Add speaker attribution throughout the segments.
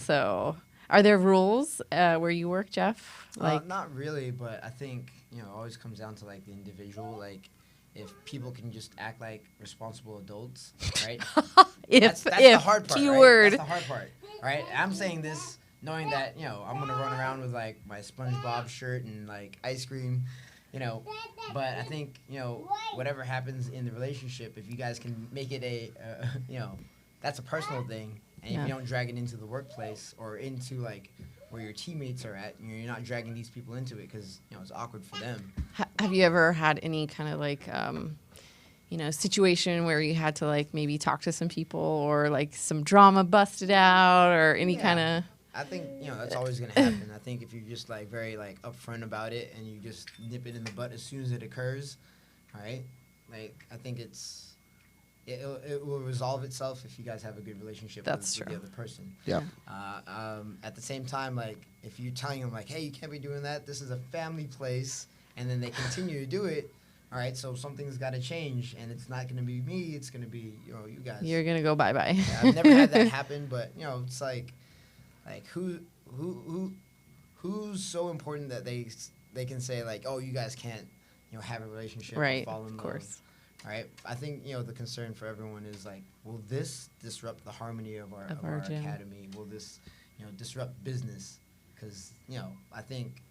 Speaker 1: So, are there rules where you work, Jeff? Like,
Speaker 2: not really, but I think, it always comes down to, like, the individual. Like, if people can just act like responsible adults, right? That's the hard part,
Speaker 1: keyword.
Speaker 2: Right? That's the hard part, right? I'm saying this knowing that, I'm going to run around with, like, my SpongeBob shirt and, like, ice cream, But I think, whatever happens in the relationship, if you guys can make it that's a personal thing. And if you don't drag it into the workplace or into, like, where your teammates are at, you're not dragging these people into it because, it's awkward for them.
Speaker 1: Have you ever had any kind of, like, situation where you had to, like, maybe talk to some people or, like, some drama busted out or any kind of...
Speaker 2: I think, that's always going to happen. I think if you're just, like, very, like, upfront about it and you just nip it in the butt as soon as it occurs, right? Like, I think it will resolve itself if you guys have a good relationship with the other person.
Speaker 3: Yeah.
Speaker 2: At the same time, like, if you're telling them, like, hey, you can't be doing that, this is a family place, and then they continue to do it, all right, so something's got to change, and it's not going to be me, it's going to be, you guys.
Speaker 1: You're going to go bye-bye.
Speaker 2: Yeah, I've never had that happen, but, it's like who's so important that they can say, like, oh, you guys can't, have a relationship or fall in love. Of course. All right. I think, the concern for everyone is, like, will this disrupt the harmony of our academy? Will this, disrupt business? Because, I think,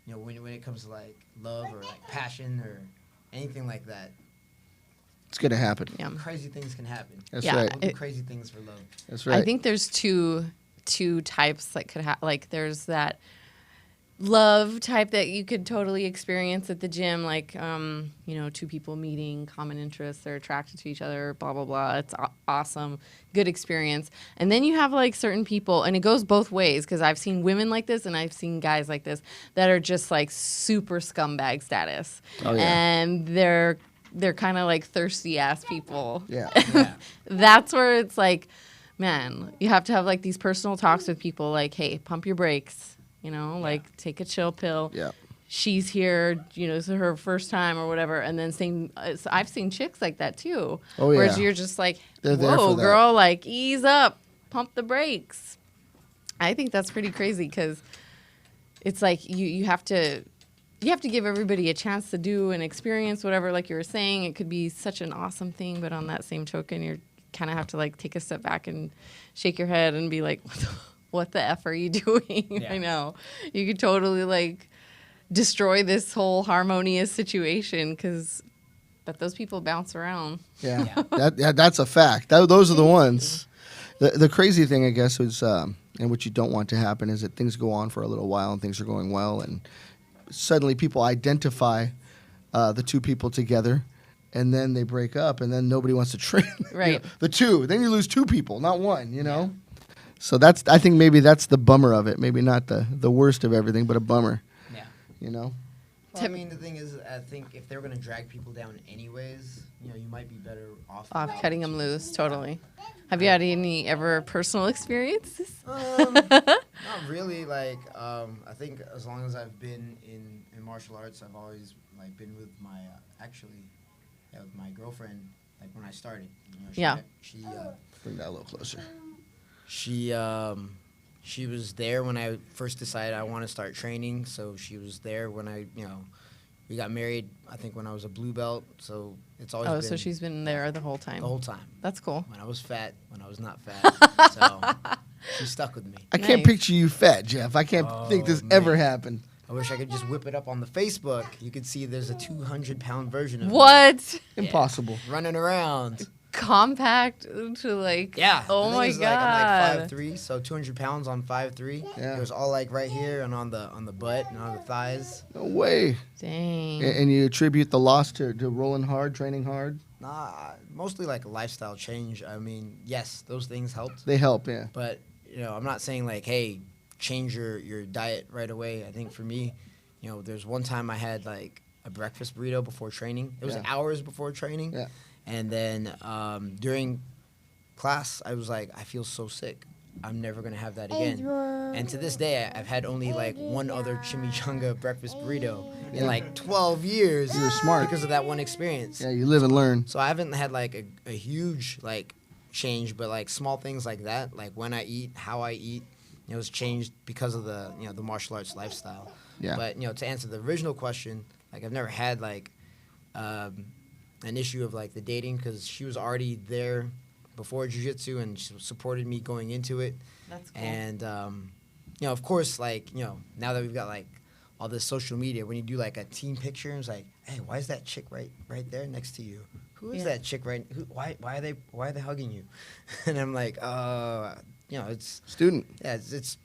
Speaker 2: when it comes to, like, love or, like, passion or anything like that,
Speaker 3: it's going to happen.
Speaker 1: Yeah.
Speaker 2: Crazy things can happen.
Speaker 3: That's right.
Speaker 2: We'll do crazy things for love.
Speaker 3: That's right.
Speaker 1: I think there's two types that could like there's that love type that you could totally experience at the gym, like two people meeting, common interests, they're attracted to each other, blah blah blah. It's awesome, good experience. And then you have, like, certain people, and it goes both ways, because I've seen women like this and I've seen guys like this that are just, like, super scumbag status.
Speaker 3: Oh, yeah.
Speaker 1: And they're kind of like thirsty ass people.
Speaker 3: Yeah.
Speaker 1: That's where it's like, man, you have to have, like, these personal talks with people, like, hey, pump your brakes, like, take a chill pill.
Speaker 3: Yeah.
Speaker 1: She's here, it's her first time or whatever. And then I've seen chicks like that too.
Speaker 3: Oh, yeah.
Speaker 1: Where you're just like,
Speaker 3: They're there
Speaker 1: whoa,
Speaker 3: for that.
Speaker 1: girl, like, ease up, pump the brakes. I think that's pretty crazy, because it's like you have to give everybody a chance to do and experience whatever, like you were saying. It could be such an awesome thing, but on that same token, you're kind of have to, like, take a step back and shake your head and be like, what the F are you doing?
Speaker 2: Yeah.
Speaker 1: I know. You could totally, like, destroy this whole harmonious situation, but those people bounce around.
Speaker 3: Yeah. That's a fact. Those are the ones. The crazy thing, I guess, is, and what you don't want to happen is that things go on for a little while and things are going well, and suddenly people identify the two people together, and then they break up, and then nobody wants to train.
Speaker 1: Right.
Speaker 3: The two. Then you lose two people, not one, Yeah. So I think maybe that's the bummer of it. Maybe not the worst of everything, but a bummer.
Speaker 2: Yeah. Well, I mean, the thing is, I think if they're going to drag people down anyways, you might be better off
Speaker 1: Cutting them loose, totally. Have you had any ever personal experiences?
Speaker 2: Not really. Like, I think as long as I've been in martial arts, I've always, like, been with my with my girlfriend. Like, when I started, she
Speaker 3: Bring that a little closer.
Speaker 2: She was there when I first decided I want to start training. So she was there when we got married, I think, when I was a blue belt. So it's always been...
Speaker 1: so she's been there the whole time.
Speaker 2: The whole time.
Speaker 1: That's cool.
Speaker 2: When I was fat, when I was not fat. So she stuck with me.
Speaker 3: I can't picture you fat, Jeff. I can't think this ever happened.
Speaker 2: I wish I could just whip it up on the Facebook. You could see there's a 200-pound version of me.
Speaker 1: What?
Speaker 3: Impossible.
Speaker 2: Running around.
Speaker 1: Compact to, like...
Speaker 2: Yeah.
Speaker 1: Oh, my God.
Speaker 2: I'm like 5'3", so 200 pounds on 5'3".
Speaker 3: Yeah.
Speaker 2: It was all, like, right here and on the butt and on the thighs.
Speaker 3: No way.
Speaker 1: Dang.
Speaker 3: And you attribute the loss to rolling hard, training hard?
Speaker 2: Nah, mostly, like, a lifestyle change. I mean, yes, those things helped.
Speaker 3: They help, yeah.
Speaker 2: But, I'm not saying, like, hey, change your diet right away. I think for me, there's one time I had, like, a breakfast burrito before training. It was hours before training.
Speaker 3: Yeah.
Speaker 2: And then during class, I was like, I feel so sick. I'm never going to have that again. And to this day, I've had only, like, one other chimichanga breakfast burrito in, like, 12 years.
Speaker 3: You're smart.
Speaker 2: Because of that one experience.
Speaker 3: Yeah, you live and learn.
Speaker 2: So I haven't had, like, a huge, like, changed, but like small things like that, like when I eat, how I eat, you know, has changed because of the, you know, the martial arts lifestyle.
Speaker 3: Yeah.
Speaker 2: But, you know, to answer the original question, like I've never had like an issue of like the dating, because she was already there before jiu-jitsu and she supported me going into it.
Speaker 1: That's cool.
Speaker 2: And you know, of course, like, you know, now that we've got like all this social media, when you do like a team picture, it's like, hey, why is that chick right there next to you? Who is that chick right? Why are they hugging you? And I'm like, you know, it's
Speaker 3: Student.
Speaker 2: yeah, it's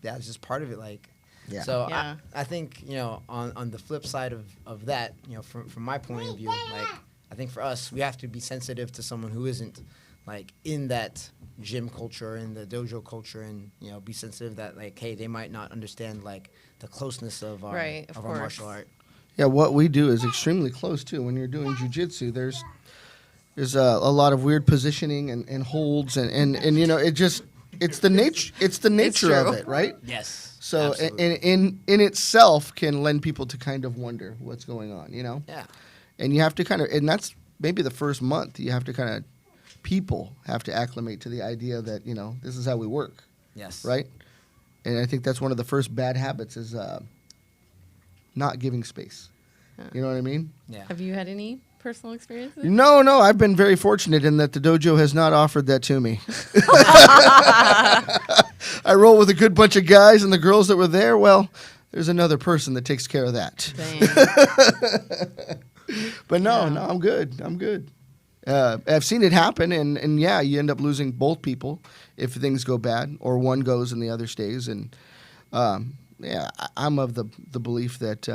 Speaker 2: just part of it, like.
Speaker 3: Yeah.
Speaker 2: So
Speaker 1: Yeah.
Speaker 2: I think, you know, on the flip side of that, you know, from my point of view, like I think for us, we have to be sensitive to someone who isn't like in that gym culture and the dojo culture, and, you know, be sensitive that like, hey, they might not understand like the closeness of our
Speaker 1: Right, of
Speaker 2: our
Speaker 1: course.
Speaker 2: martial art.
Speaker 3: Yeah, what we do is extremely close too. When you're doing jiu-jitsu, there's a lot of weird positioning and holds and you know, it's the nature of
Speaker 1: true.
Speaker 3: it, right?
Speaker 2: Yes.
Speaker 3: So
Speaker 2: absolutely.
Speaker 3: in itself can lend people to kind of wonder what's going on, you know?
Speaker 2: Yeah.
Speaker 3: And you have to kind of, and that's maybe the first month, you have to kind of, people have to acclimate to the idea that, you know, this is how we work,
Speaker 2: Yes.
Speaker 3: right? And I think that's one of the first bad habits is not giving space. You know what I mean?
Speaker 2: Yeah.
Speaker 1: Have you had any personal experiences?
Speaker 3: No, I've been very fortunate in that the dojo has not offered that to me. I roll with a good bunch of guys, and the girls that were there, well, there's another person that takes care of that.
Speaker 1: Dang.
Speaker 3: But no, I'm good. I've seen it happen, and yeah, you end up losing both people if things go bad, or one goes and the other stays. And yeah, I'm of the belief that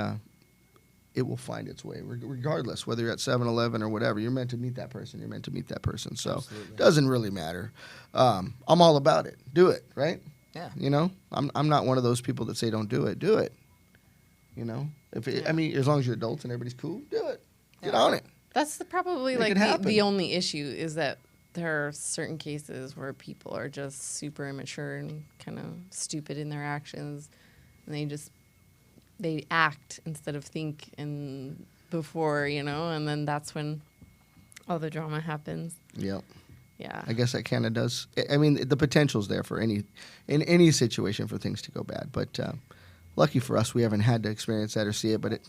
Speaker 3: it will find its way, regardless, whether you're at 7-Eleven or whatever. You're meant to meet that person. So
Speaker 2: Absolutely.
Speaker 3: it doesn't really matter. I'm all about it. Do it, right?
Speaker 2: Yeah.
Speaker 3: You know, I'm not one of those people that say don't do it. Do it. You know, I mean, as long as you're adults and everybody's cool, do it. Get on it.
Speaker 1: That's probably
Speaker 3: Make
Speaker 1: like
Speaker 3: it happen.
Speaker 1: the only issue is that there are certain cases where people are just super immature and kind of stupid in their actions, and they act instead of think and before, you know, and then that's when all the drama happens.
Speaker 3: Yep.
Speaker 1: Yeah.
Speaker 3: I guess that kind of does. I mean, the potential's there for in any situation for things to go bad. But lucky for us, we haven't had to experience that or see it. But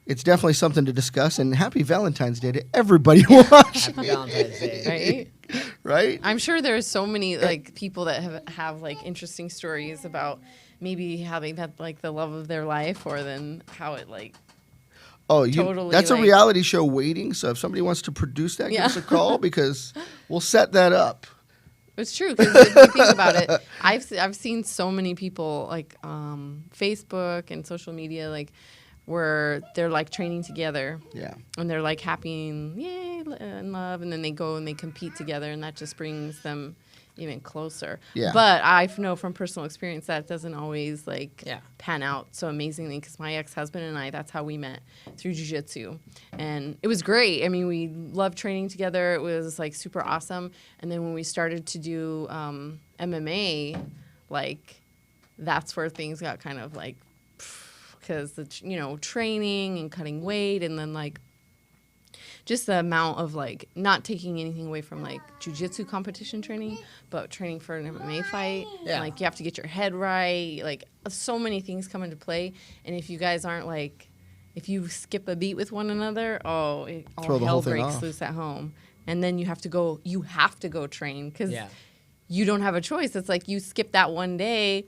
Speaker 3: it's definitely something to discuss. And happy Valentine's Day to everybody watching.
Speaker 2: Happy Valentine's Day.
Speaker 1: Right?
Speaker 3: Right?
Speaker 1: I'm sure there's so many like people that have like interesting stories about maybe how they met like the love of their life, or then how it like.
Speaker 3: Oh,
Speaker 1: Totally,
Speaker 3: that's a
Speaker 1: like-
Speaker 3: reality show waiting. So if somebody wants to produce that, give
Speaker 1: Yeah.
Speaker 3: us a call because we'll set that up.
Speaker 1: It's true, because if you think about it, I've seen so many people like Facebook and social media like where they're like training together
Speaker 3: Yeah.
Speaker 1: and they're like happy and yay in love, and then they go and they compete together, and that just brings them even closer.
Speaker 3: Yeah.
Speaker 1: But I know from personal experience that doesn't always like
Speaker 2: Yeah.
Speaker 1: pan out so amazingly, because my ex-husband and I, that's how we met, through jiu-jitsu. And it was great. I mean, we loved training together. It was like super awesome. And then when we started to do MMA, like that's where things got kind of like, because the training and cutting weight, and then like just the amount of like not taking anything away from like jiu-jitsu competition training, but training for an MMA fight.
Speaker 2: Yeah.
Speaker 1: Like you have to get your head right. Like so many things come into play. And if you guys aren't like, if you skip a beat with one another, all
Speaker 3: Throw the
Speaker 1: hell
Speaker 3: whole thing
Speaker 1: breaks
Speaker 3: off.
Speaker 1: loose at home. And then you have to go train, because
Speaker 2: Yeah.
Speaker 1: you don't have a choice. It's like you skip that one day,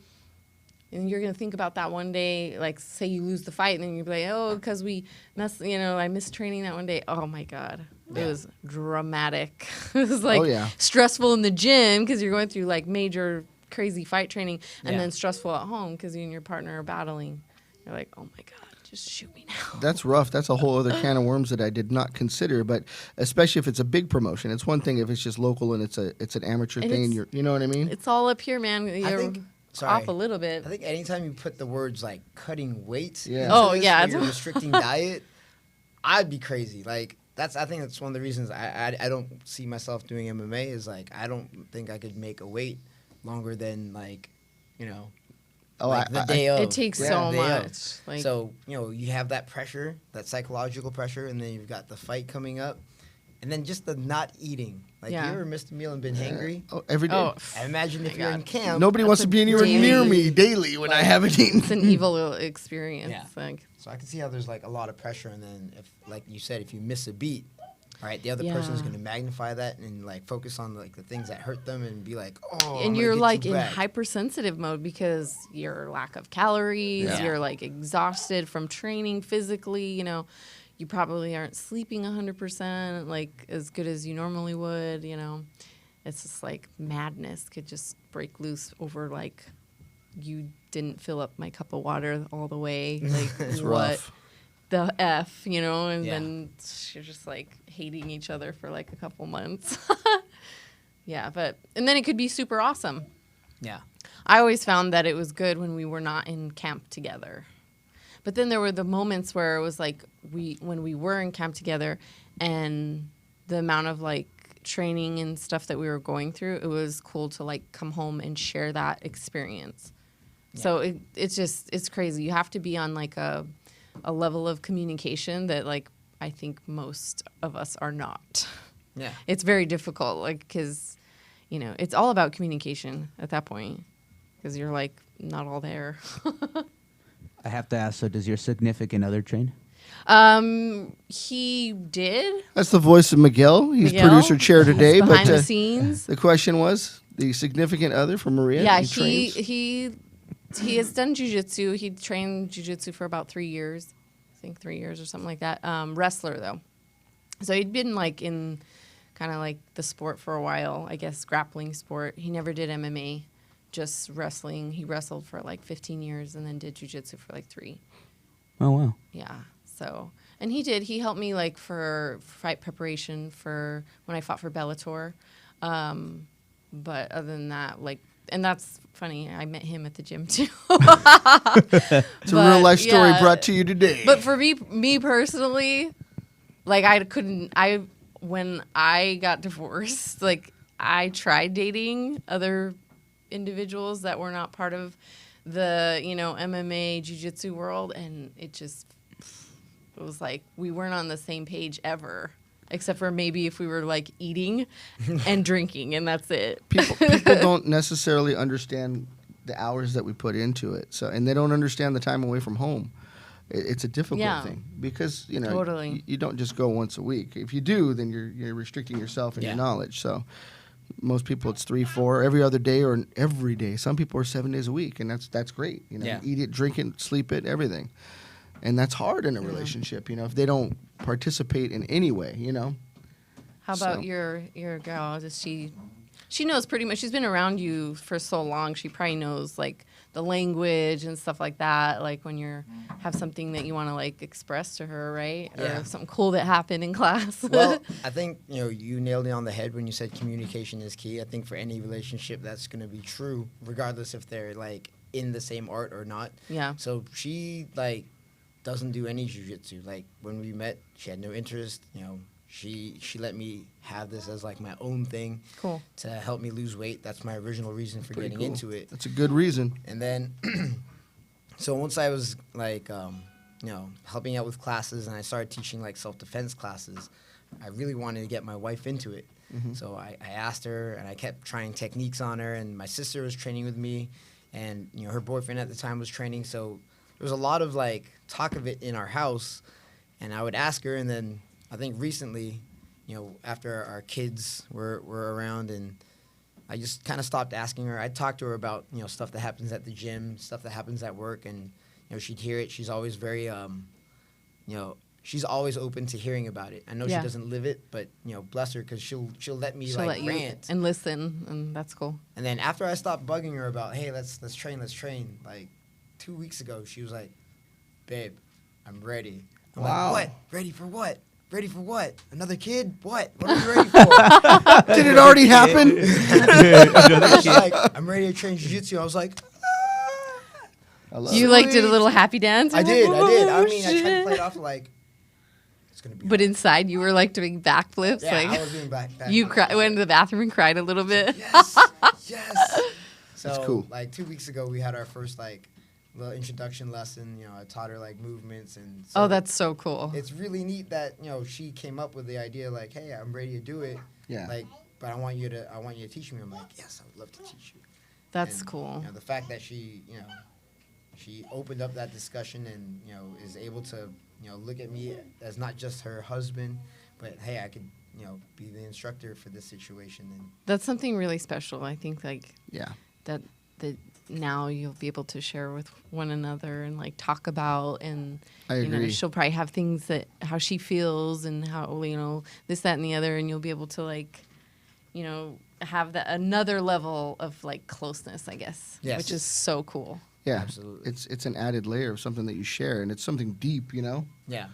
Speaker 1: and you're going to think about that one day, like say you lose the fight, and then you're like, oh, because I missed training that one day. Oh my God. It was dramatic. It was like stressful in the gym because you're going through like major crazy fight training, and
Speaker 2: Yeah.
Speaker 1: then stressful at home because you and your partner are battling. You're like, oh my God, just shoot me now.
Speaker 3: That's rough. That's a whole other can of worms that I did not consider. But especially if it's a big promotion, it's one thing if it's just local and it's an amateur
Speaker 1: And
Speaker 3: thing.
Speaker 1: it's-
Speaker 3: And you know what I mean?
Speaker 1: It's all up here, man. You're
Speaker 2: think-
Speaker 1: off a little bit.
Speaker 2: I think anytime you put the words like cutting weight,
Speaker 3: Yeah.
Speaker 2: into
Speaker 1: Oh,
Speaker 2: this,
Speaker 1: yeah,
Speaker 2: or
Speaker 1: it's-
Speaker 2: you're restricting diet, I'd be crazy. Like I think that's one of the reasons I don't see myself doing MMA is like I don't think I could make a weight longer than like,
Speaker 3: Oh,
Speaker 2: like the day of.
Speaker 1: It takes
Speaker 3: Yeah,
Speaker 1: so
Speaker 2: the day of.
Speaker 1: much. Like,
Speaker 2: So you have that pressure, that psychological pressure, and then you've got the fight coming up, and then just the not eating. Like,
Speaker 1: Yeah.
Speaker 2: you ever missed a meal and been hangry?
Speaker 3: Every day.
Speaker 1: Oh,
Speaker 2: I imagine if
Speaker 1: my
Speaker 2: you're in
Speaker 1: God.
Speaker 2: camp.
Speaker 3: Nobody wants to be anywhere near me daily when I haven't eaten.
Speaker 1: it's an evil experience.
Speaker 2: Yeah.
Speaker 1: Like,
Speaker 2: So I can see how there's like a lot of pressure, and then if, like you said, if you miss a beat, all right, the other
Speaker 1: Yeah.
Speaker 2: person's gonna magnify that and like focus on like the things that hurt them and be like, oh,
Speaker 1: and you're like in hypersensitive mode because your lack of calories,
Speaker 2: Yeah.
Speaker 1: you're like exhausted from training physically, you know, you probably aren't sleeping 100% like as good as you normally would, you know. It's just like madness could just break loose over like you didn't fill up my cup of water all the way. Like
Speaker 3: It's
Speaker 1: what
Speaker 3: rough.
Speaker 1: the F, you know, and
Speaker 2: Yeah.
Speaker 1: then you're just like hating each other for like a couple months. Yeah, and then it could be super awesome.
Speaker 2: Yeah.
Speaker 1: I always found that it was good when we were not in camp together. But then there were the moments where it was like when we were in camp together and the amount of like training and stuff that we were going through, it was cool to like come home and share that experience.
Speaker 2: Yeah.
Speaker 1: So it's crazy. You have to be on like a level of communication that like I think most of us are not.
Speaker 2: Yeah.
Speaker 1: It's very difficult, like, because, you know, it's all about communication at that point because you're like not all there.
Speaker 4: I have to ask, so does your significant other train?
Speaker 1: He did.
Speaker 3: That's the voice of Miguel. He's
Speaker 1: Miguel?
Speaker 3: producer chair today.
Speaker 1: He's
Speaker 3: But
Speaker 1: behind the scenes.
Speaker 3: the question was the significant other for Maria.
Speaker 1: Yeah,
Speaker 3: trains?
Speaker 1: he has done jiu-jitsu. He trained jiu-jitsu for about 3 years. I think 3 years or something like that. Wrestler, though. So he'd been, like, in kind of, like, the sport for a while, I guess, grappling sport. He never did MMA, just wrestling. He wrestled for, like, 15 years and then did jiu-jitsu for, like, 3.
Speaker 4: Oh, wow.
Speaker 1: Yeah. So, and he helped me, like, for fight preparation for when I fought for Bellator. But other than that, like, and that's funny, I met him at the gym, too.
Speaker 3: It's a real life story
Speaker 1: yeah.
Speaker 3: brought to you today.
Speaker 1: But for me personally, like, when I got divorced, like, I tried dating other individuals that were not part of the, you know, MMA jiu-jitsu world, and it was like we weren't on the same page ever, except for maybe if we were, like, eating and drinking, and that's it.
Speaker 3: People don't necessarily understand the hours that we put into it. So, and they don't understand the time away from home. It's a difficult thing because, you know,
Speaker 1: Totally.
Speaker 3: you don't just go once a week. If you do, then you're restricting yourself and your knowledge. So most people it's 3, 4 every other day or every day. Some people are 7 days a week, and that's great. You know, eat it, drink it, sleep it, everything. And that's hard in a relationship, you know, if they don't participate in any way, you know.
Speaker 1: How about
Speaker 3: So-
Speaker 1: your girl? Does she knows pretty much. She's been around you for so long. She probably knows, like, the language and stuff like that. Like when you have something that you want to, like, express to her, right?
Speaker 2: Yeah.
Speaker 1: Or something cool that happened in class.
Speaker 2: Well, I think, you know, you nailed it on the head when you said communication is key. I think for any relationship that's going to be true, regardless if they're, like, in the same art or not.
Speaker 1: Yeah.
Speaker 2: So she, like, doesn't do any jiu-jitsu. Like, when we met, she had no interest, you know. She let me have this as, like, my own thing.
Speaker 1: Cool.
Speaker 2: To help me lose weight. That's my original reason for
Speaker 3: Pretty
Speaker 2: getting
Speaker 3: cool.
Speaker 2: into it.
Speaker 3: That's a good reason.
Speaker 2: And then, so once I was, like, you know, helping out with classes and I started teaching, like, self-defense classes, I really wanted to get my wife into it.
Speaker 3: Mm-hmm.
Speaker 2: So I asked her, and I kept trying techniques on her, and my sister was training with me, and, you know, her boyfriend at the time was training. So there was a lot of, like, talk of it in our house, and I would ask her, and then I think recently, you know, after our kids were around, and I just kind of stopped asking her. I'd talk to her about, you know, stuff that happens at the gym, stuff that happens at work, and, you know, she'd hear it. She's always very, you know, she's always open to hearing about it. I know she doesn't live it, but, you know, bless her, because she'll let me,
Speaker 1: She'll
Speaker 2: like,
Speaker 1: let you
Speaker 2: rant.
Speaker 1: and listen, and that's cool.
Speaker 2: And then after I stopped bugging her about, hey, let's train, like 2 weeks ago, she was like, babe, I'm ready. I'm
Speaker 3: Wow.
Speaker 2: like, what? Ready for what? Ready for what? Another kid? What? What are you ready for?
Speaker 3: Did it already happen?
Speaker 2: She's like, I'm ready to train jiu-jitsu. I was like,
Speaker 3: I love
Speaker 1: You,
Speaker 3: it.
Speaker 1: like, did a little happy dance?
Speaker 2: I did. I
Speaker 1: Oh,
Speaker 2: mean, I tried to
Speaker 1: shit.
Speaker 2: play it off like, it's going to be
Speaker 1: But
Speaker 2: hard.
Speaker 1: inside, you were, like, doing backflips.
Speaker 2: Yeah,
Speaker 1: like
Speaker 2: I was doing back.
Speaker 1: you went to the bathroom and cried a little bit.
Speaker 2: Yes, yes. So,
Speaker 3: That's cool.
Speaker 2: like, 2 weeks ago, we had our first, like, little introduction lesson. You know, I taught her, like, movements. And so
Speaker 1: Oh, that's so cool.
Speaker 2: it's really neat that, you know, she came up with the idea, like, hey, I'm ready to do it.
Speaker 3: Yeah.
Speaker 2: Like, but I want you to teach me. I'm like, yes, I would love to teach you.
Speaker 1: That's
Speaker 2: And,
Speaker 1: cool.
Speaker 2: The fact that she opened up that discussion and, is able to, look at me as not just her husband, but hey, I could, be the instructor for this situation. And
Speaker 1: That's something really special. I think
Speaker 3: Yeah.
Speaker 1: that now you'll be able to share with one another and like talk about, and
Speaker 3: I agree.
Speaker 1: she'll probably have things that how she feels and how this, that, and the other, and you'll be able to like have that another level of like closeness, I guess.
Speaker 2: Yes.
Speaker 1: Which is so cool.
Speaker 3: Yeah.
Speaker 2: Absolutely.
Speaker 3: It's an added layer of something that you share, and it's something deep,
Speaker 2: Yeah.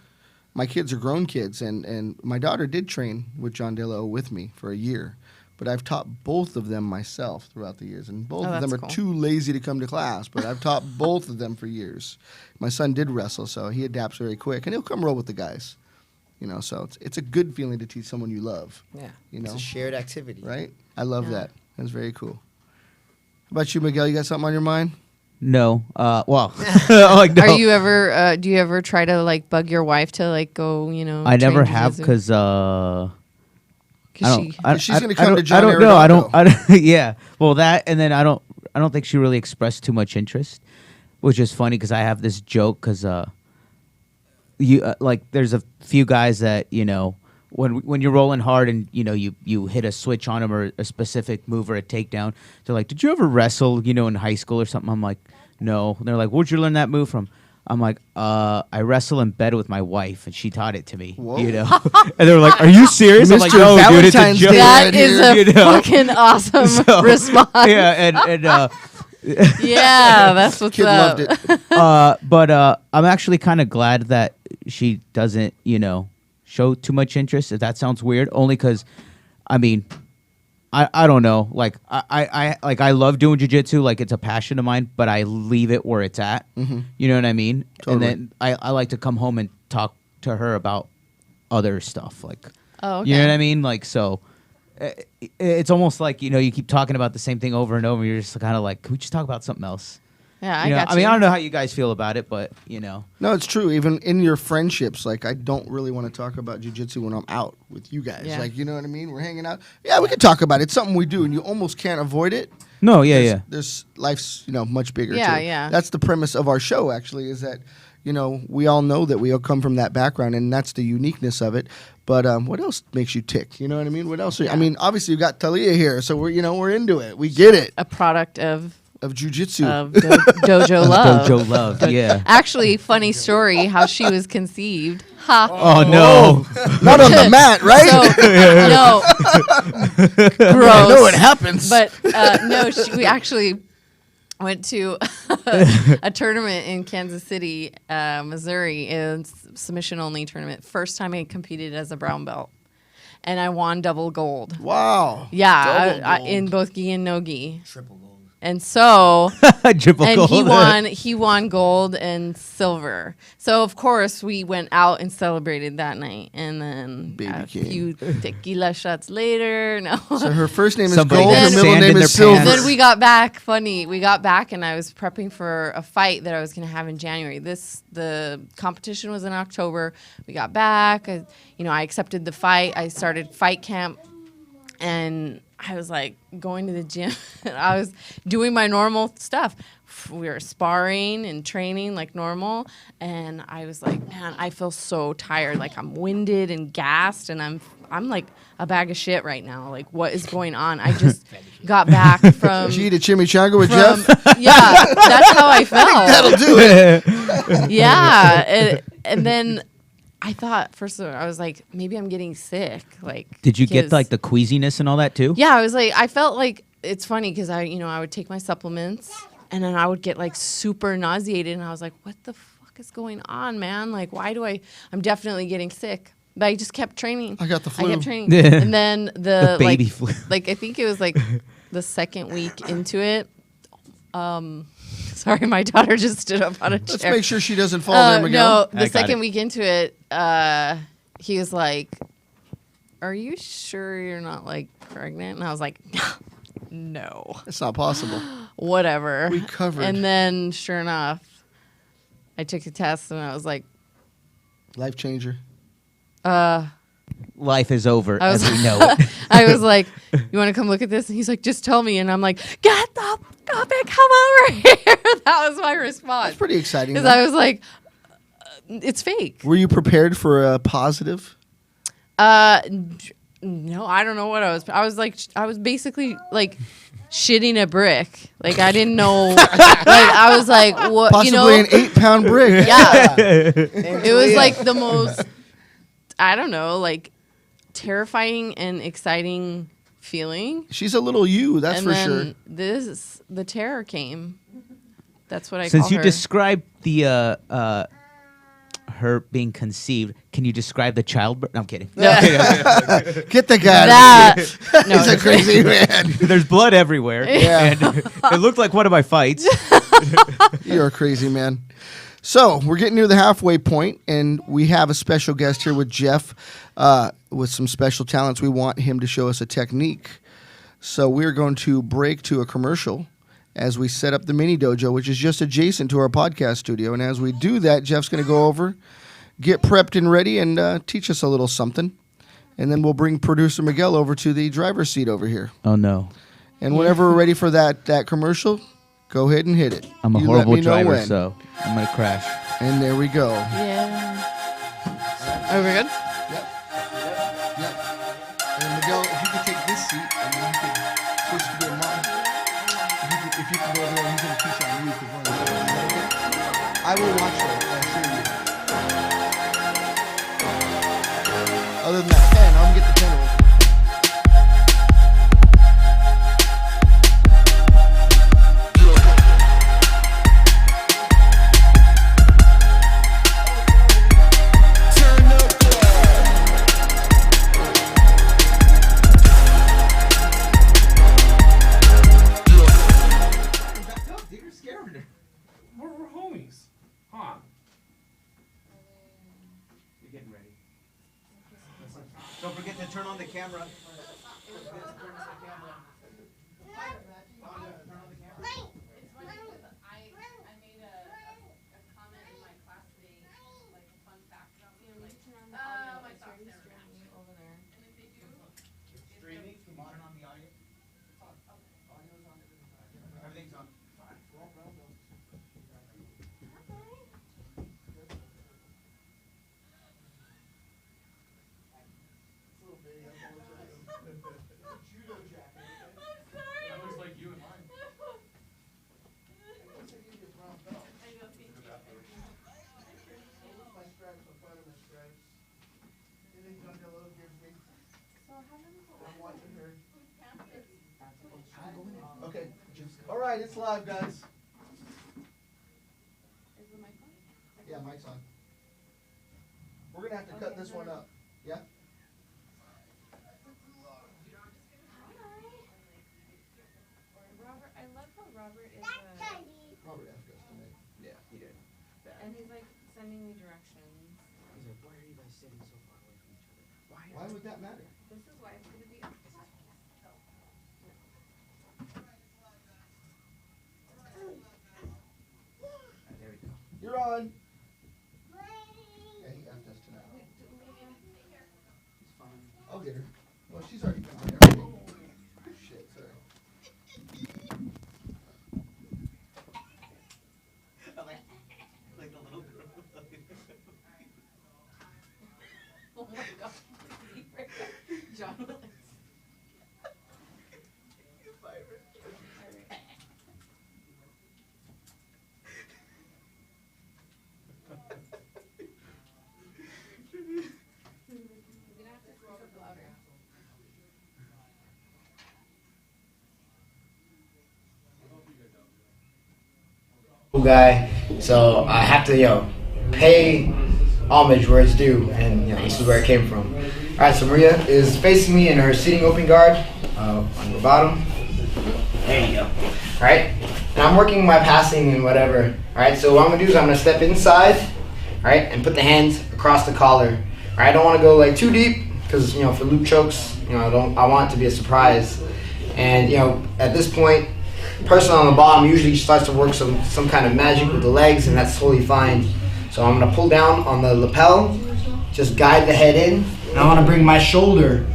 Speaker 3: My kids are grown kids, and my daughter did train with John DeLo with me for a year. But I've taught both of them myself throughout the years, and both of them are
Speaker 1: that's cool.
Speaker 3: too lazy to come to class. But I've taught both of them for years. My son did wrestle, so he adapts very quick, and he'll come roll with the guys. So it's a good feeling to teach someone you love.
Speaker 2: Yeah.
Speaker 3: You
Speaker 2: It's
Speaker 3: know?
Speaker 2: a shared activity.
Speaker 3: Right? I love
Speaker 1: Yeah.
Speaker 3: that. That's very cool. How about you, Miguel? You got something on your mind?
Speaker 4: No. Well, like, no.
Speaker 1: Are you ever? Do you ever try to like bug your wife to like go?
Speaker 4: I never
Speaker 1: train
Speaker 4: have
Speaker 1: jiu-jitsu?
Speaker 4: because
Speaker 3: She's gonna come to John
Speaker 4: I don't know.
Speaker 3: Arredondo.
Speaker 4: I don't. Yeah. Well, that and then I don't think she really expressed too much interest, which is funny because I have this joke because like there's a few guys that when you're rolling hard and you hit a switch on them or a specific move or a takedown, they're like, "Did you ever wrestle in high school or something?" I'm like, "No." And they're like, "Where'd you learn that move from?" I'm like, I wrestle in bed with my wife, and she taught it to me.
Speaker 3: Whoa.
Speaker 4: And they were like, "Are you serious?" I'm like,
Speaker 3: Mr.
Speaker 4: "No, dude, it's a
Speaker 3: Valentine's
Speaker 4: joke."
Speaker 3: Day.
Speaker 1: That
Speaker 3: right
Speaker 1: is
Speaker 3: here.
Speaker 1: a fucking awesome
Speaker 4: So,
Speaker 1: response.
Speaker 4: Yeah, and
Speaker 1: Yeah, that's what's
Speaker 3: Kid
Speaker 1: up.
Speaker 3: loved it.
Speaker 4: but I'm actually kind of glad that she doesn't, show too much interest. If that sounds weird, only because, I mean, I don't know. Like I love doing jiu-jitsu. Like it's a passion of mine, but I leave it where it's at.
Speaker 3: Mm-hmm.
Speaker 4: You know what I mean?
Speaker 3: Totally.
Speaker 4: And then I like to come home and talk to her about other stuff. Like,
Speaker 1: Oh, okay.
Speaker 4: you know what I mean? Like, so it's almost like, you keep talking about the same thing over and over. You're just kind of like, can we just talk about something else?
Speaker 1: Yeah, I
Speaker 4: You know,
Speaker 1: got you.
Speaker 4: I mean, I don't know how you guys feel about it, but,
Speaker 3: No, it's true. Even in your friendships, like I don't really want to talk about jiu-jitsu when I'm out with you guys.
Speaker 1: Yeah.
Speaker 3: Like, you know what I mean? We're hanging out. Yeah, we can talk about it. It's something we do, and you almost can't avoid it.
Speaker 4: No, yeah.
Speaker 3: There's life's much bigger.
Speaker 1: Yeah,
Speaker 3: too.
Speaker 1: yeah.
Speaker 3: That's the premise of our show. Actually, is that we all know that we all come from that background, and that's the uniqueness of it. But what else makes you tick? You know what I mean? What else? I mean, obviously you got Talia here, so we're into it. We get it
Speaker 1: A product of
Speaker 3: jiu-jitsu.
Speaker 1: dojo love.
Speaker 4: Dojo love, yeah.
Speaker 1: Actually, funny story how she was conceived. Ha.
Speaker 4: Oh, no.
Speaker 3: Not on the mat, right?
Speaker 1: No. Gross.
Speaker 3: I know it happens.
Speaker 1: But no, we actually went to a tournament in Kansas City, Missouri, and submission only tournament. First time I competed as a brown belt, and I won double gold.
Speaker 3: Wow.
Speaker 1: Yeah,
Speaker 3: Double gold.
Speaker 1: in both gi and no gi.
Speaker 2: Triple gold.
Speaker 1: And so,
Speaker 4: Triple
Speaker 1: and
Speaker 4: gold.
Speaker 1: he won gold and silver. So of course we went out and celebrated that night, and then
Speaker 3: Baby
Speaker 1: a
Speaker 3: king.
Speaker 1: few tequila shots later. No.
Speaker 3: So her first name is
Speaker 4: Somebody
Speaker 3: Gold.
Speaker 1: got
Speaker 3: Her middle
Speaker 4: sand
Speaker 3: name
Speaker 4: in
Speaker 3: is
Speaker 4: their pants.
Speaker 3: Silver.
Speaker 1: And then we got back. Funny, we got back, and I was prepping for a fight that I was going to have in January. The competition was in October. We got back. I accepted the fight. I started fight camp, and I was like going to the gym. And I was doing my normal stuff. We were sparring and training like normal, and I was like, man, I feel so tired. Like I'm winded and gassed, and I'm like a bag of shit right now. Like what is going on? I just got back from.
Speaker 3: Did you eat a chimichanga with Jeff?
Speaker 1: Yeah, that's how I felt.
Speaker 3: That'll do it.
Speaker 1: Yeah, and then I thought first of all, I was like, maybe I'm getting sick. Like,
Speaker 4: Did you get
Speaker 1: 'cause-
Speaker 4: like the queasiness and all that too?
Speaker 1: Yeah, I was like, I felt like it's funny because I would take my supplements and then I would get like super nauseated, and I was like, what the fuck is going on, man? Like, why do I'm definitely getting sick. But I just kept training.
Speaker 3: I got the flu.
Speaker 1: I kept training, and then the
Speaker 4: baby
Speaker 1: like,
Speaker 4: flu.
Speaker 1: like I think it was like the second week into it. Sorry, my daughter just stood up on a chair.
Speaker 3: Let's make sure she doesn't fall there, Miguel.
Speaker 1: No,
Speaker 4: I
Speaker 1: the
Speaker 4: got
Speaker 1: second
Speaker 4: it.
Speaker 1: week into it, he was like, "Are you sure you're not like pregnant?" And I was like, "No,
Speaker 3: It's not possible.
Speaker 1: whatever."
Speaker 3: We covered.
Speaker 1: And then, sure enough, I took a test, and I was like,
Speaker 3: Life changer.
Speaker 4: life is over
Speaker 1: I was-
Speaker 4: as we know it.
Speaker 1: I was like, "You want to come look at this?" And he's like, "Just tell me." And I'm like, "Get the fuck up and come over here." That was my response.
Speaker 3: That's pretty exciting.
Speaker 1: Because
Speaker 3: though.
Speaker 1: I was like, "It's fake."
Speaker 3: Were you prepared for a positive?
Speaker 1: No, I don't know what I was. I was basically like shitting a brick. Like I didn't know. Like I was like, what?
Speaker 3: Possibly an 8-pound brick.
Speaker 1: Yeah. It was like the most. I don't know, like terrifying and exciting feeling.
Speaker 3: She's a little you, that's
Speaker 1: and
Speaker 3: for
Speaker 1: then
Speaker 3: sure.
Speaker 1: the terror came. That's what I
Speaker 4: Since
Speaker 1: call
Speaker 4: you
Speaker 1: her.
Speaker 4: described the her being conceived, can you describe the childbirth? No, I'm kidding.
Speaker 3: Get the guy.
Speaker 1: that. No,
Speaker 3: He's a crazy man.
Speaker 4: There's blood everywhere.
Speaker 3: Yeah.
Speaker 4: And it looked like one of my fights.
Speaker 3: You're a crazy man. So we're getting near the halfway point, and we have a special guest here with Jeff with some special talents. We want him to show us a technique. So we're going to break to a commercial as we set up the Mini Dojo, which is just adjacent to our podcast studio. And as we do that, Jeff's going to go over, get prepped and ready, and teach us a little something. And then we'll bring producer Miguel over to the driver's seat over here.
Speaker 4: Oh, no.
Speaker 3: And whenever we're ready for that commercial, go ahead and hit it.
Speaker 4: I'm a
Speaker 3: You let
Speaker 4: horrible
Speaker 3: me know
Speaker 4: driver,
Speaker 3: when.
Speaker 4: so I'm going to crash.
Speaker 3: And there we go.
Speaker 1: Yeah. Are we good?
Speaker 3: Yep. And Miguel, if you could take this seat, and then you could switch to being mom. If you can go over there, he's going to teach on you. I will watch it. I assure you. Other than that pen, I'm going to get the pen away.
Speaker 5: We're homies. Huh.
Speaker 4: You're getting ready. Don't forget to turn on the camera.
Speaker 1: I made a comment in my class today, like a fun fact about me. I'm like, my socks never match over there. And if they do,
Speaker 4: Streaming, turn on the audio. It's on. Audio's on. Everything's on.
Speaker 5: That looks like you and mine.
Speaker 3: Okay. All right, it's live, guys.
Speaker 1: Is the mic on?
Speaker 3: Yeah, mic's on. We're gonna have to cut this one up. Yeah.
Speaker 1: Robert, I love how Robert is
Speaker 3: Robert asked us tonight.
Speaker 4: Yeah, he did.
Speaker 1: and he's like sending me directions.
Speaker 4: He's like, why are you guys sitting so far away from each other?
Speaker 3: Why would that matter?
Speaker 1: This is why it's gonna be up.
Speaker 4: There we go.
Speaker 3: You're on. Yeah, he asked us tonight. It's fine. I'll get her. Well, she's already come there. Shit, sorry.
Speaker 4: Like the little girl.
Speaker 1: Oh my god. John Willis.
Speaker 2: Guy, so I have to, pay homage where it's due, and this is where it came from. All right, so Maria is facing me in her sitting open guard on the bottom. There you go. All right, and I'm working my passing and whatever. All right, so what I'm gonna do is I'm gonna step inside, all right, and put the hands across the collar. All right, I don't want to go like too deep because for loop chokes, I want it to be a surprise. And at this point, person on the bottom usually starts to work some kind of magic with the legs, and that's totally fine. So I'm gonna pull down on the lapel, just guide the head in. And I want to bring my shoulder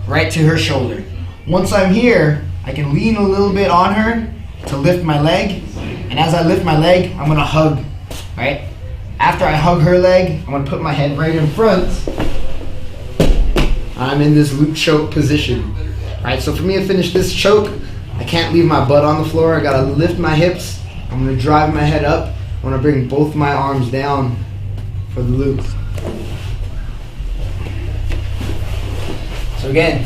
Speaker 2: right to her shoulder. Once I'm here, I can lean a little bit on her to lift my leg. And as I lift my leg, I'm gonna hug, right? After I hug her leg, I'm gonna put my head right in front. I'm in this loop choke position, right? So for me to finish this choke, I can't leave my butt on the floor. I gotta lift my hips. I'm gonna drive my head up. I'm gonna bring both my arms down for the loop. So again,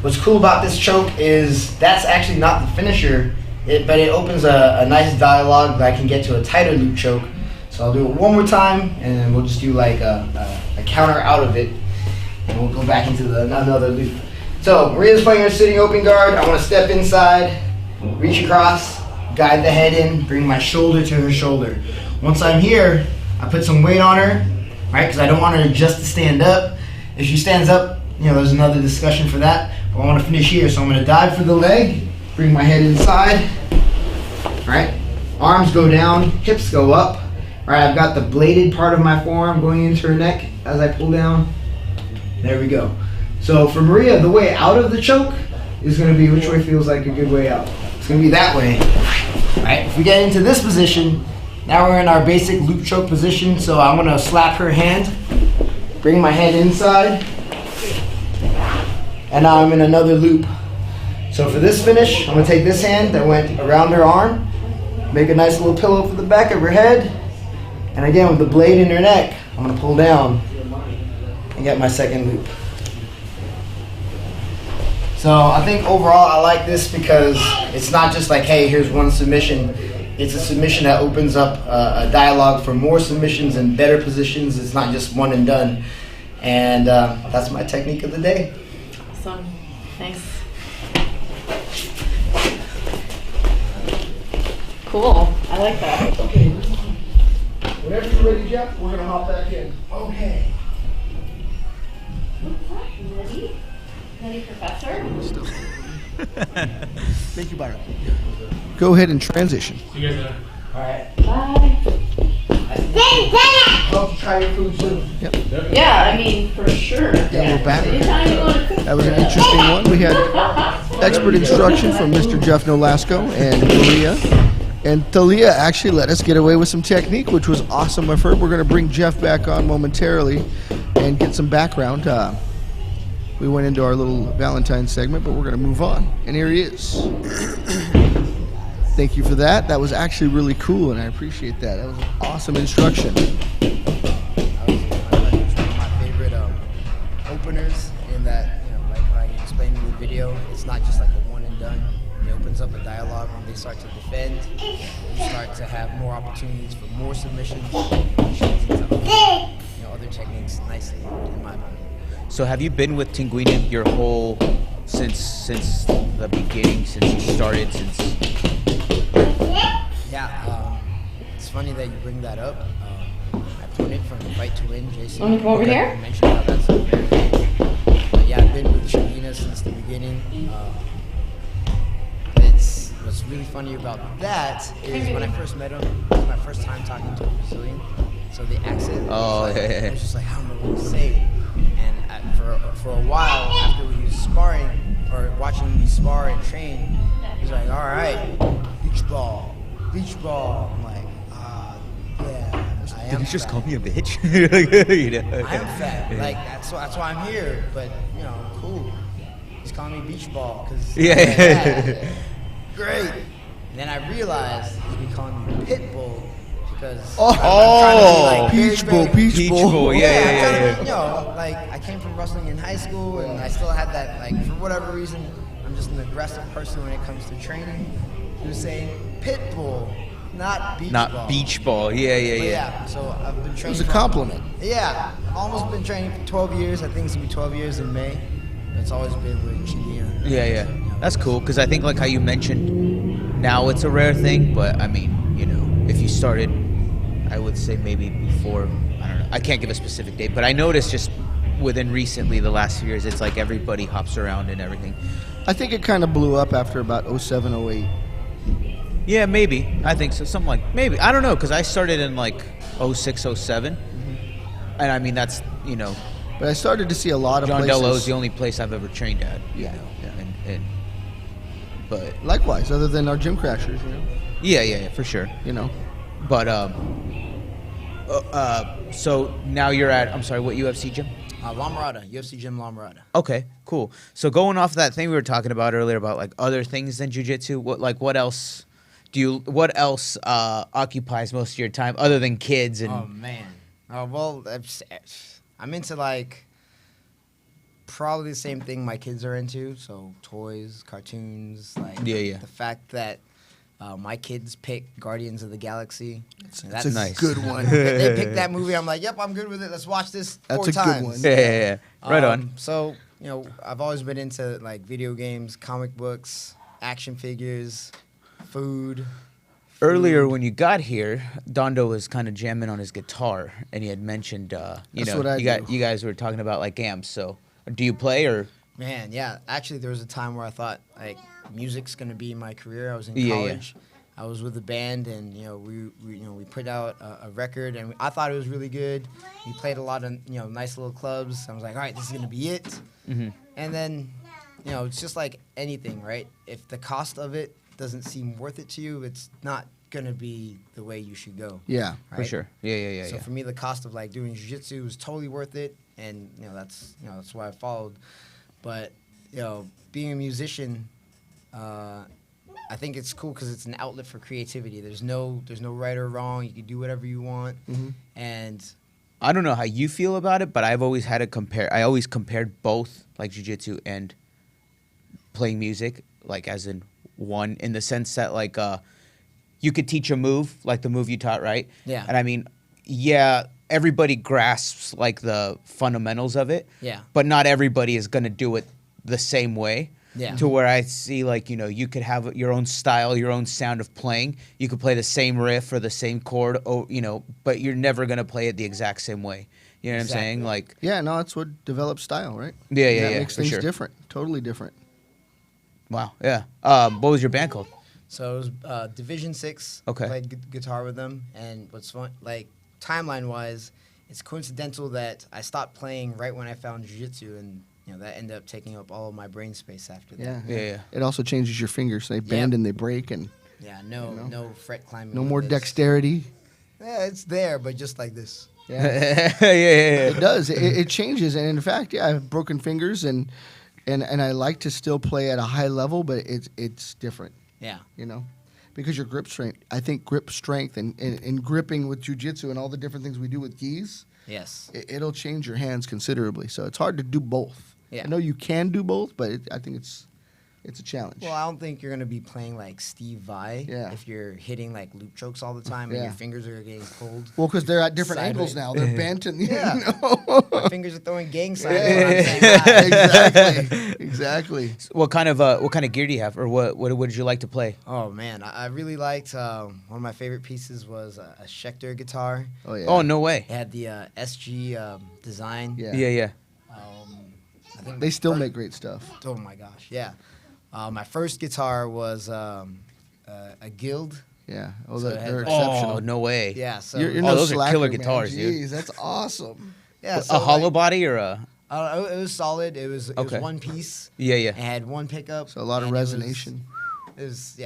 Speaker 2: what's cool about this choke is that's actually not the finisher, but it opens a nice dialogue that I can get to a tighter loop choke. So I'll do it one more time, and then we'll just do like a counter out of it, and we'll go back into another loop. So Maria's playing her sitting open guard. I want to step inside, reach across, guide the head in, bring my shoulder to her shoulder. Once I'm here, I put some weight on her, right? Because I don't want her just to stand up. If she stands up, there's another discussion for that. But I want to finish here, so I'm going to dive for the leg, bring my head inside, right? Arms go down, hips go up, right? I've got the bladed part of my forearm going into her neck as I pull down. There we go. So for Maria, the way out of the choke is going to be which way feels like a good way out. It's going to be that way, right? If we get into this position, now we're in our basic loop choke position. So I'm going to slap her hand, bring my head inside, and now I'm in another loop. So for this finish, I'm gonna take this hand that went around her arm, make a nice little pillow for the back of her head, and again with the blade in her neck, I'm gonna pull down and get my second loop. So I think overall I like this because it's not just like, hey, here's one submission. It's a submission that opens up a dialogue for more submissions and better positions. It's not just one and done. And that's my technique of the day.
Speaker 1: Awesome. Nice. Cool. I like that.
Speaker 3: Okay. Whenever you're ready, Jeff, we're going to hop back in.
Speaker 2: Okay.
Speaker 1: Ready? Ready, Professor?
Speaker 3: Thank you, Byron. Go ahead and transition.
Speaker 5: You guys are.
Speaker 2: All right.
Speaker 1: Bye.
Speaker 2: Hope you try your food soon.
Speaker 1: Yeah, I mean, for sure.
Speaker 3: Yeah, we're back.
Speaker 1: Anytime you want to cook.
Speaker 3: That was an interesting one. We had expert instruction from Mr. Jeff Nolasco and Maria. And Thalia actually let us get away with some technique, which was awesome of her. We're going to bring Jeff back on momentarily and get some background. We went into our little Valentine's segment, but we're going to move on. And here he is. Thank you for that. That was actually really cool, and I appreciate that. That was awesome instruction.
Speaker 2: That was one of my favorite openers in that, like I explained in the video, it's not just like a one and done. It opens up a dialogue when they start to defend. You start to have more opportunities for more submissions, other techniques nicely, in my opinion.
Speaker 4: So have you been with Tinguini your whole since the beginning, since you started,
Speaker 2: Yeah, it's funny that you bring that up. I put it from Fight to Win, Jason.
Speaker 1: Want to come over here?
Speaker 2: You mentioned how that's but yeah, I've been with Tinguini since the beginning. What's really funny about that is when I first met him, it was my first time talking to a Brazilian. So the accent, it was just like, I don't know what to say. And for a while, after we was sparring, or watching me spar and train, he was like, all right, beach ball. I'm like, yeah, I am.
Speaker 4: Did you just
Speaker 2: fat.
Speaker 4: call me a bitch?
Speaker 2: I am fat. Like that's why I'm here. But cool. He's calling me beach ball because
Speaker 4: Yeah.
Speaker 2: Great. And then I realized he'd be calling me pit bull because
Speaker 3: Oh,
Speaker 2: I'm trying to be like
Speaker 3: Peach Bowl.
Speaker 4: Yeah.
Speaker 2: like I came from wrestling in high school and I still had that, like, for whatever reason, I'm just an aggressive person when it comes to training. He was saying pit bull, not beach ball.
Speaker 4: Not beach ball. Yeah.
Speaker 2: But yeah, so I've been training.
Speaker 3: It was a compliment.
Speaker 2: Yeah, almost been training for 12 years. I think it's gonna be 12 years in May. It's always been with Chindia.
Speaker 4: Yeah. That's cool, because I think, like how you mentioned, now it's a rare thing, but I mean, if you started, I would say maybe before, I don't know, I can't give a specific date, but I noticed just within recently, the last few years, it's like everybody hops around and everything.
Speaker 3: I think it kind of blew up after about 07, 08.
Speaker 4: Yeah, maybe. I think so. Something like, maybe. I don't know, because I started in like 06, 07. And I mean, that's, you know,
Speaker 3: But I started to see a lot of
Speaker 4: John
Speaker 3: places.
Speaker 4: Dello is the only place I've ever trained at. You
Speaker 3: Yeah,
Speaker 4: know,
Speaker 3: yeah.
Speaker 4: but
Speaker 3: Likewise, other than our gym crashers,
Speaker 4: yeah, for sure.
Speaker 3: you know.
Speaker 4: But so now you're at, I'm sorry, what UFC gym?
Speaker 2: La Mirada, UFC Gym La Mirada.
Speaker 4: Okay, cool. So going off that thing we were talking about earlier about like other things than jiu-jitsu, what else occupies most of your time other than kids and
Speaker 2: Oh man. Well, I'm into like probably the same thing my kids are into. So toys, cartoons, like
Speaker 4: Yeah.
Speaker 2: the fact that my kids pick Guardians of the Galaxy.
Speaker 3: That's a
Speaker 4: nice.
Speaker 3: good one.
Speaker 2: They picked that movie. I'm like, yep, I'm good with it. Let's watch this
Speaker 3: That's
Speaker 2: 4
Speaker 3: a good
Speaker 2: times.
Speaker 3: one.
Speaker 4: Yeah. Right on.
Speaker 2: So, you know, I've always been into like video games, comic books, action figures, food.
Speaker 4: Earlier when you got here, Dondo was kind of jamming on his guitar, and he had mentioned,
Speaker 3: That's what I do.
Speaker 4: you guys were talking about like amps. So, do you play or?
Speaker 2: Man, yeah. Actually, there was a time where I thought like music's gonna be my career. I was in
Speaker 4: Yeah, yeah.
Speaker 2: college. I was with a band, and we put out a record, and I thought it was really good. We played a lot of nice little clubs. I was like, all right, this is gonna be it.
Speaker 4: Mm-hmm.
Speaker 2: And then, it's just like anything, right? If the cost of it doesn't seem worth it to you, it's not gonna be the way you should go.
Speaker 3: Yeah.
Speaker 4: For
Speaker 2: right?
Speaker 4: sure. Yeah.
Speaker 2: So for me, the cost of like doing jiu-jitsu was totally worth it, and that's why I followed. But being a musician, I think it's cool because it's an outlet for creativity. There's no right or wrong. You can do whatever you want, and
Speaker 4: I don't know how you feel about it, but I've always had to compare. I always compared both like jiu-jitsu and playing music, like as in one, in the sense that like you could teach a move, like the move you taught, right?
Speaker 2: Yeah.
Speaker 4: And I mean, yeah, everybody grasps like the fundamentals of it.
Speaker 2: Yeah.
Speaker 4: But not everybody is gonna do it the same way.
Speaker 2: Yeah.
Speaker 4: To where I see like, you could have your own style, your own sound of playing. You could play the same riff or the same chord, but you're never gonna play it the exact same way. You know what I'm saying? Like,
Speaker 3: Yeah, no, that's what develops style, right?
Speaker 4: Yeah,
Speaker 3: That makes
Speaker 4: for
Speaker 3: things
Speaker 4: sure.
Speaker 3: different. Totally different.
Speaker 4: wow, yeah. What was your band called?
Speaker 2: so it was Division 6.
Speaker 4: Okay.
Speaker 2: Played guitar with them, and what's fun, like timeline wise, it's coincidental that I stopped playing right when I found jiu-jitsu, and that ended up taking up all of my brain space after that.
Speaker 4: Yeah.
Speaker 3: It also changes your fingers. They bend and they break, and
Speaker 2: Yeah, no fret climbing.
Speaker 3: no
Speaker 2: with
Speaker 3: more
Speaker 2: this.
Speaker 3: dexterity.
Speaker 2: Yeah, it's there, but just like this.
Speaker 3: Yeah.
Speaker 4: yeah.
Speaker 3: It does. It changes, and in fact, yeah, I have broken fingers, and I like to still play at a high level, but it's different,
Speaker 2: Yeah.
Speaker 3: because your grip strength. I think grip strength and gripping with jujitsu and all the different things we do with gis,
Speaker 2: Yes.
Speaker 3: it'll change your hands considerably. So it's hard to do both.
Speaker 2: Yeah.
Speaker 3: I know you can do both, but I think it's a challenge.
Speaker 2: Well, I don't think you're gonna be playing like Steve Vai
Speaker 3: Yeah.
Speaker 2: if you're hitting like loop chokes all the time and
Speaker 3: Yeah.
Speaker 2: your fingers are getting cold.
Speaker 3: Well, because they're at different angles
Speaker 2: Sideways.
Speaker 3: now. They're bent and
Speaker 2: Yeah.
Speaker 3: know.
Speaker 2: My fingers are throwing gang signs.
Speaker 3: Yeah.
Speaker 2: When I'm saying hi.
Speaker 3: Exactly.
Speaker 4: What kind of gear do you have, or what did you like to play?
Speaker 2: Oh man, I really liked one of my favorite pieces was a Schecter guitar.
Speaker 3: Oh yeah.
Speaker 4: Oh no way.
Speaker 2: It had the SG design.
Speaker 3: Yeah.
Speaker 4: Yeah.
Speaker 2: I think
Speaker 3: They still
Speaker 2: fir-
Speaker 3: make great stuff.
Speaker 2: Oh my gosh, yeah. My first guitar was a Guild.
Speaker 3: Yeah. Oh,
Speaker 2: So it
Speaker 3: they're
Speaker 2: had-
Speaker 3: exceptional.
Speaker 4: Oh no way.
Speaker 2: Yeah, so
Speaker 3: You're
Speaker 4: Oh,
Speaker 3: no
Speaker 4: those are
Speaker 3: slacker,
Speaker 4: killer
Speaker 3: man.
Speaker 4: guitars, dude.
Speaker 3: Jeez, that's awesome.
Speaker 2: yeah,
Speaker 4: A hollow
Speaker 2: like,
Speaker 4: body or a?
Speaker 2: it was solid. It was
Speaker 4: Okay.
Speaker 2: one piece.
Speaker 4: Yeah.
Speaker 2: It had one pickup.
Speaker 3: So a lot of
Speaker 2: and it was-
Speaker 3: resonation.
Speaker 2: It was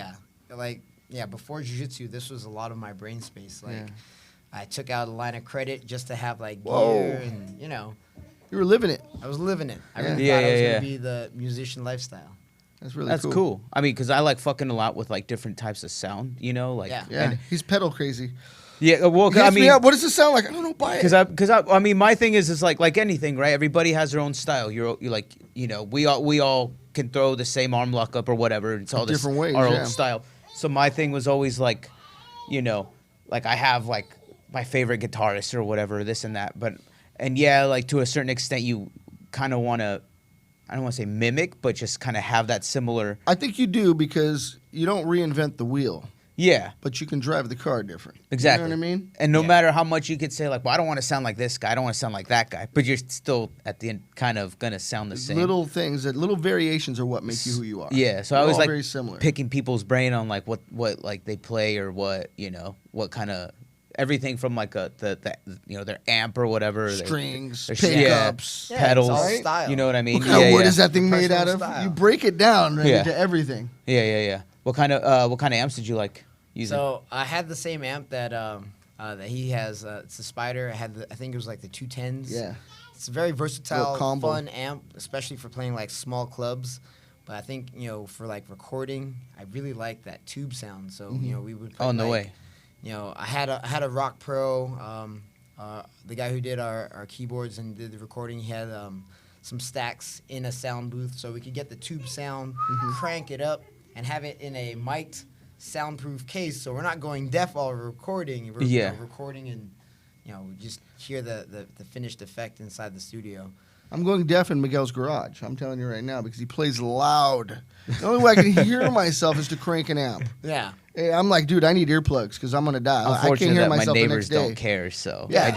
Speaker 2: before jiu-jitsu, this was a lot of my brain space. Like
Speaker 3: Yeah.
Speaker 2: I took out a line of credit just to have like
Speaker 3: Whoa.
Speaker 2: gear, and
Speaker 3: You were living it.
Speaker 2: I was living it. I
Speaker 3: Yeah.
Speaker 2: really
Speaker 4: Yeah,
Speaker 2: thought I was
Speaker 4: yeah,
Speaker 2: gonna
Speaker 4: yeah.
Speaker 2: be the musician lifestyle.
Speaker 3: That's really
Speaker 4: That's cool. I mean, because I like fucking a lot with like different types of sound. Like
Speaker 2: Yeah.
Speaker 3: Yeah. He's pedal crazy.
Speaker 4: yeah. Well,
Speaker 3: He
Speaker 4: I
Speaker 3: hits me
Speaker 4: mean,
Speaker 3: up, what does this sound like? I don't know. Buy it.
Speaker 4: I mean, my thing is like anything, right? Everybody has their own style. You're like, we all can throw the same arm lock up or whatever. It's all
Speaker 3: Different ways,
Speaker 4: our
Speaker 3: yeah.
Speaker 4: own style. So my thing was always like, like I have like my favorite guitarist or whatever, this and that. And yeah, like to a certain extent, you kind of want to, I don't want to say mimic, but just kind of have that similar.
Speaker 3: I think you do because you don't reinvent the wheel,
Speaker 4: Yeah.
Speaker 3: but you can drive the car different.
Speaker 4: Exactly.
Speaker 3: You know what I mean?
Speaker 4: And no
Speaker 2: Yeah.
Speaker 4: matter how much you could say, like, well, I don't want to sound like this guy, I don't want to sound like that guy, but you're still at the end kind of gonna sound the same.
Speaker 3: Little things, little variations are what make you who you are.
Speaker 4: Yeah. So
Speaker 3: We're
Speaker 4: I was
Speaker 3: all
Speaker 4: like
Speaker 3: very similar.
Speaker 4: picking people's brain on like what like they play or what kind of everything from like the you know, their amp or whatever,
Speaker 3: Strings,
Speaker 4: their
Speaker 3: pickups.
Speaker 2: Yeah,
Speaker 4: pedals.
Speaker 2: it's all style.
Speaker 4: You know what I mean?
Speaker 3: What kind of wood is that thing made out
Speaker 2: Professional
Speaker 3: of?
Speaker 2: style.
Speaker 3: You break it down right
Speaker 4: Yeah.
Speaker 3: into everything.
Speaker 4: Yeah. What kind of amps did you like using?
Speaker 2: So I had the same amp that he has. It's the Spider. I think it was like the 210s.
Speaker 3: Yeah.
Speaker 2: It's a very
Speaker 3: Little
Speaker 2: versatile,
Speaker 3: combo.
Speaker 2: fun amp, especially for playing like small clubs. But I think, you know, for like recording, I really like that tube sound. So you know, we would put,
Speaker 4: Oh, no
Speaker 2: like,
Speaker 4: way.
Speaker 2: You know, I had a Rock Pro. The guy who did our keyboards and did the recording, he had some stacks in a sound booth, so we could get the tube sound, crank it up, and have it in a mic'd, soundproof case. So we're not going deaf while we're recording. We're you know, recording and, you know, we just hear the finished effect inside the studio.
Speaker 3: I'm going deaf in Miguel's garage. I'm telling you right now because he plays loud. The only way I can hear myself is to crank an amp.
Speaker 2: Yeah.
Speaker 3: Hey, I'm like, dude, I need earplugs because I'm gonna die. I can't
Speaker 4: Unfortunately,
Speaker 3: hear
Speaker 4: that my
Speaker 3: myself the
Speaker 4: neighbors
Speaker 3: next day.
Speaker 4: don't care, so
Speaker 3: Yeah,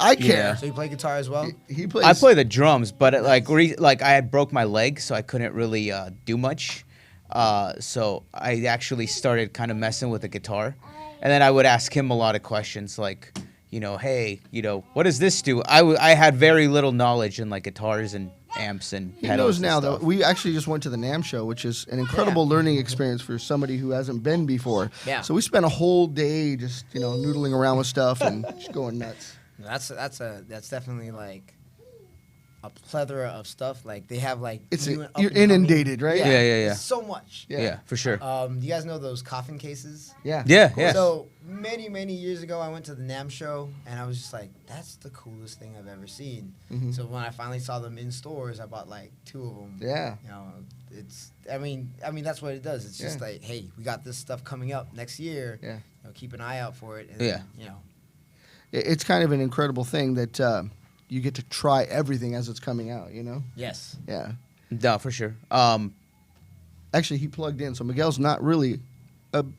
Speaker 4: I
Speaker 3: I care.
Speaker 2: So you play guitar as well?
Speaker 3: He plays.
Speaker 4: I play the drums, but like I had broke my leg, so I couldn't really do much. So I actually started kind of messing with the guitar, and then I would ask him a lot of questions like, you know, hey, you know, what does this do? I had very little knowledge in like guitars and amps and
Speaker 3: He
Speaker 4: pedals
Speaker 3: knows now,
Speaker 4: and
Speaker 3: though.
Speaker 4: stuff.
Speaker 3: We actually just went to the NAMM show, which is an incredible learning experience for somebody who hasn't been before.
Speaker 2: Yeah.
Speaker 3: So we spent a whole day just, you know, noodling around with stuff and just going nuts.
Speaker 2: That's definitely like a plethora of stuff. Like they have like
Speaker 3: It's
Speaker 2: new and
Speaker 3: you're
Speaker 2: up-and-coming-
Speaker 3: inundated, right?
Speaker 4: Yeah.
Speaker 2: there's so much.
Speaker 4: Yeah, for sure.
Speaker 2: Do you guys know those coffin cases?
Speaker 3: Yeah.
Speaker 4: Yeah.
Speaker 2: So many years ago, I went to the NAMM show, and I was just like, "That's the coolest thing I've ever seen."
Speaker 3: Mhm.
Speaker 2: So when I finally saw them in stores, I bought like 2 of them.
Speaker 3: Yeah.
Speaker 2: You know, it's. I mean, that's what it does. It's just
Speaker 3: Yeah.
Speaker 2: like, hey, we got this stuff coming up next year.
Speaker 3: Yeah.
Speaker 2: You know, keep an eye out for it. And,
Speaker 4: Yeah.
Speaker 2: You know.
Speaker 3: It's kind of an incredible thing that you get to try everything as it's coming out, you know?
Speaker 2: Yes.
Speaker 3: Yeah.
Speaker 4: No, for sure.
Speaker 3: Actually, he plugged in, so Miguel's not really,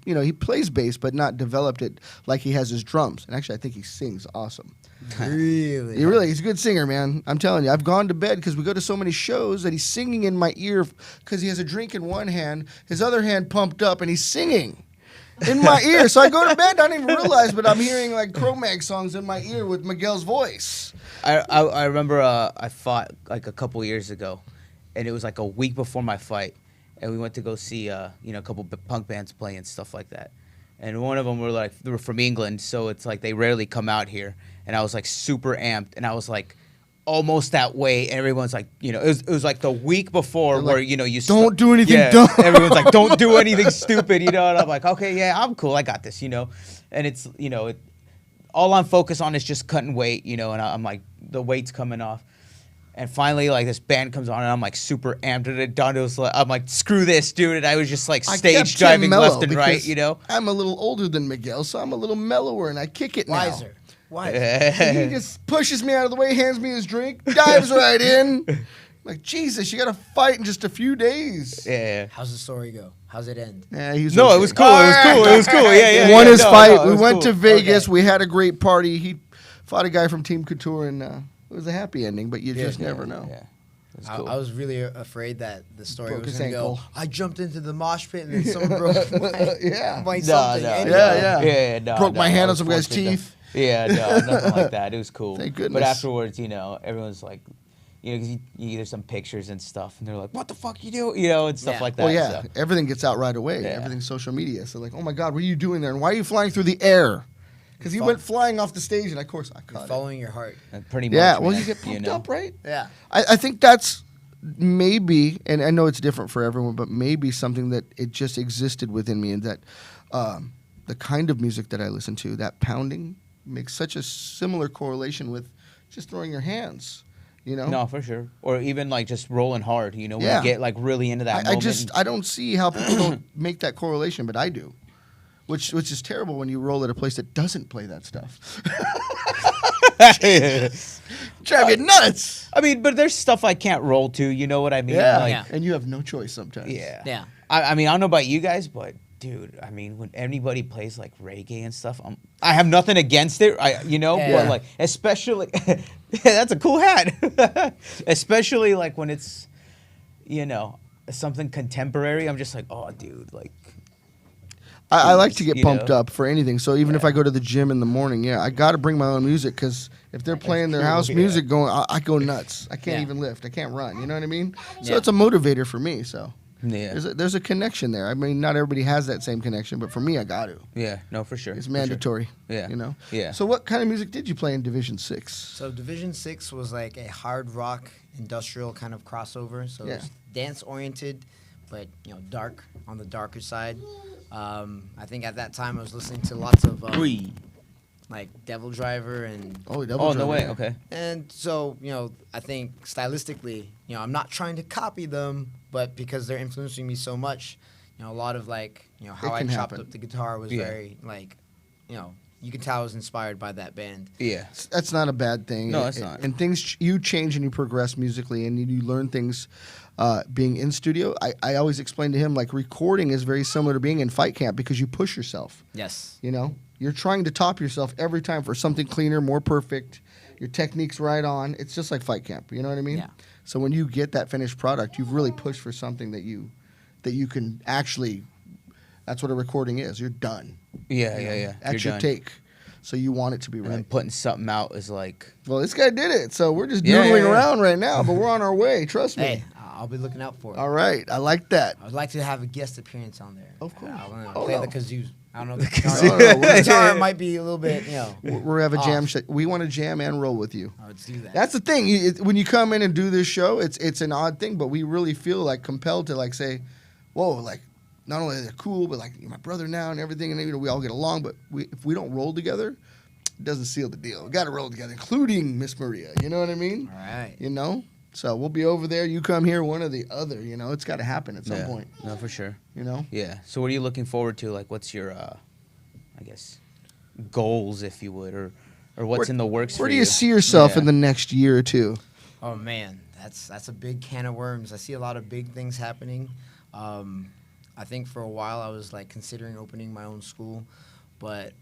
Speaker 3: you know, he plays bass, but not developed it like he has his drums. And actually, I think he sings awesome.
Speaker 2: Really.
Speaker 3: He's a good singer, man. I'm telling you. I've gone to bed because we go to so many shows that he's singing in my ear because he has a drink in one hand, his other hand pumped up, and he's singing in my ear. So I go to bed, I don't even realize, but I'm hearing like Cro-Mag songs in my ear with Miguel's voice.
Speaker 4: I remember I fought like a couple years ago, and it was like a week before my fight, and we went to go see you know, a couple punk bands play and stuff like that, and one of them they were from England, so it's like they rarely come out here, and I was like super amped, and I was like almost that way, and everyone's like, you know, it was like the week before
Speaker 3: They're
Speaker 4: where
Speaker 3: like,
Speaker 4: you know you
Speaker 3: "Don't do anything dumb."
Speaker 4: Everyone's like, don't do anything stupid, you know, and I'm like, okay, yeah, I'm cool, I got this, you know, and it's, you know, all I'm focused on is just cutting weight, you know, and I'm like, the weight's coming off. And finally, like, this band comes on, and I'm, like, super amped at it. Dondo's like, I'm like, screw this, dude. And I was just, like,
Speaker 3: I
Speaker 4: stage
Speaker 3: kept him
Speaker 4: diving
Speaker 3: mellow
Speaker 4: left and right,
Speaker 3: because
Speaker 4: you know?
Speaker 3: I'm a little older than Miguel, so I'm a little mellower, and I kick it now.
Speaker 2: Wiser.
Speaker 3: And he just pushes me out of the way, hands me his drink, dives right in. Like, Jesus, you got to fight in just a few days.
Speaker 4: Yeah.
Speaker 2: How's the story go? How's it end?
Speaker 3: Yeah, he was
Speaker 4: No,
Speaker 3: okay.
Speaker 4: it was cool. It was cool. Yeah.
Speaker 3: Won his
Speaker 4: No,
Speaker 3: fight.
Speaker 4: no, it
Speaker 3: We
Speaker 4: was
Speaker 3: went
Speaker 4: cool.
Speaker 3: to Vegas.
Speaker 2: Okay.
Speaker 3: We had a great party. He fought a guy from Team Couture, and it was a happy ending, but you just never know.
Speaker 4: Yeah. It was
Speaker 2: I,
Speaker 4: cool.
Speaker 2: I was really afraid that the story
Speaker 3: Broke
Speaker 2: was
Speaker 3: his
Speaker 2: going to go,
Speaker 3: ankle.
Speaker 2: I jumped into the mosh pit and then someone broke
Speaker 3: Yeah.
Speaker 2: my
Speaker 4: No,
Speaker 2: something.
Speaker 4: no,
Speaker 2: anyhow.
Speaker 3: Yeah.
Speaker 4: no,
Speaker 3: Broke
Speaker 4: no,
Speaker 3: my
Speaker 4: I
Speaker 3: hand on
Speaker 4: was
Speaker 3: some guy's
Speaker 4: fortunate that-
Speaker 3: teeth.
Speaker 4: Yeah, no, nothing like that. It was cool.
Speaker 3: Thank
Speaker 4: But
Speaker 3: goodness.
Speaker 4: afterwards, you know, everyone's like, you know, 'cause there's some pictures and stuff, and they're like, what the fuck you do? You know, and stuff
Speaker 2: Yeah.
Speaker 4: like that.
Speaker 3: Well, yeah,
Speaker 4: so.
Speaker 3: everything gets out right away.
Speaker 4: Yeah.
Speaker 3: Everything's social media. So, like, oh my God, what are you doing there? And why are you flying through the air? Because he went flying off the stage, and of course I
Speaker 2: You're
Speaker 3: caught it.
Speaker 2: following your heart.
Speaker 4: And pretty much.
Speaker 3: Yeah, well,
Speaker 4: man,
Speaker 3: you get pumped
Speaker 4: know?
Speaker 3: up, right?
Speaker 2: Yeah.
Speaker 3: I think that's maybe, and I know it's different for everyone, but maybe something that it just existed within me, and that the kind of music that I listen to, that pounding, makes such a similar correlation with just throwing your hands. You know?
Speaker 4: No, for sure. Or even like just rolling hard, you know, when
Speaker 3: Yeah.
Speaker 4: you get like really into that moment.
Speaker 3: I don't see how people don't make that correlation, but I do. Which is terrible when you roll at a place that doesn't play that stuff. Drive you nuts.
Speaker 4: I mean, but there's stuff I can't roll to, you know what I mean?
Speaker 3: Yeah.
Speaker 4: Like,
Speaker 2: Yeah.
Speaker 3: And you have no choice sometimes.
Speaker 4: yeah.
Speaker 2: Yeah.
Speaker 4: I mean, I don't know about you guys, but dude, I mean, when anybody plays like reggae and stuff, I have nothing against it, you know,
Speaker 2: Yeah.
Speaker 4: but like, especially, that's a cool hat. Especially like when it's, you know, something contemporary, I'm just like, oh, dude, like,
Speaker 3: I like to
Speaker 4: boost,
Speaker 3: get pumped up for anything. So even if I go to the gym in the morning, I got to bring my own music because if they're playing their house music going, I go nuts. I can't even lift. I can't run. You know what I mean? So it's a motivator for me. So there's a connection there. I mean, not everybody has that same connection, but for me, I got to.
Speaker 4: Yeah, no, for sure.
Speaker 3: It's mandatory.
Speaker 4: Yeah.
Speaker 3: You know?
Speaker 4: Yeah.
Speaker 3: So what kind of music did you play in Division 6?
Speaker 2: So Division 6 was like a hard rock industrial kind of crossover. So it's dance oriented, but dark on the darker side. I think at that time I was listening to lots of like Devil Driver and
Speaker 3: Devil Driver.
Speaker 4: No way. Okay.
Speaker 2: and so I think stylistically I'm not trying to copy them, but because they're influencing me so much, a lot of like how I
Speaker 3: can
Speaker 2: chopped
Speaker 3: happen.
Speaker 2: up the guitar was very like you can tell I was inspired by that band.
Speaker 4: Yeah.
Speaker 3: That's not a bad thing.
Speaker 4: No, it's not.
Speaker 3: And things, you change and you progress musically and you learn things being in studio. I always explain to him, like, recording is very similar to being in fight camp because you push yourself.
Speaker 2: Yes.
Speaker 3: You're trying to top yourself every time for something cleaner, more perfect. Your technique's right on. It's just like fight camp. You know what I mean?
Speaker 2: Yeah.
Speaker 3: So when you get that finished product, you've really pushed for something that you can actually. That's what a recording is. You're done.
Speaker 4: Yeah.
Speaker 3: That's
Speaker 4: You're
Speaker 3: your
Speaker 4: done.
Speaker 3: take. So you want it to be
Speaker 4: And then
Speaker 3: right.
Speaker 4: putting something out is like.
Speaker 3: Well, this guy did it. So we're just
Speaker 4: Yeah,
Speaker 3: noodling
Speaker 4: yeah.
Speaker 3: around right now, but we're on our way. Trust me.
Speaker 2: Hey, I'll be looking out for it.
Speaker 3: All right. I like that.
Speaker 2: I would like to have a guest appearance on there.
Speaker 3: Of course.
Speaker 2: I want to
Speaker 3: Oh,
Speaker 2: play
Speaker 3: no.
Speaker 2: the kazoo. I don't know the guitar.
Speaker 3: No, no,
Speaker 2: The guitar might be a little bit,
Speaker 3: We have a jam.
Speaker 2: off.
Speaker 3: We want to jam and roll with you.
Speaker 2: Let's do that.
Speaker 3: That's the thing. When you come in and do this show, it's an odd thing, but we really feel like compelled to like say, whoa, like not only are they cool, but like you're my brother now and everything, and we all get along. But if we don't roll together, it doesn't seal the deal. We got to roll together, including Miss Maria. You know what I mean?
Speaker 2: All right.
Speaker 3: So we'll be over there. You come here, one or the other. It's got to happen at some point.
Speaker 4: No, for sure. Yeah. So what are you looking forward to? Like, what's your, I guess, goals, if you would, or what's in the works for you?
Speaker 3: Where do you see yourself in the next year or two?
Speaker 2: Oh man, that's a big can of worms. I see a lot of big things happening. I think for a while I was like considering opening my own school, but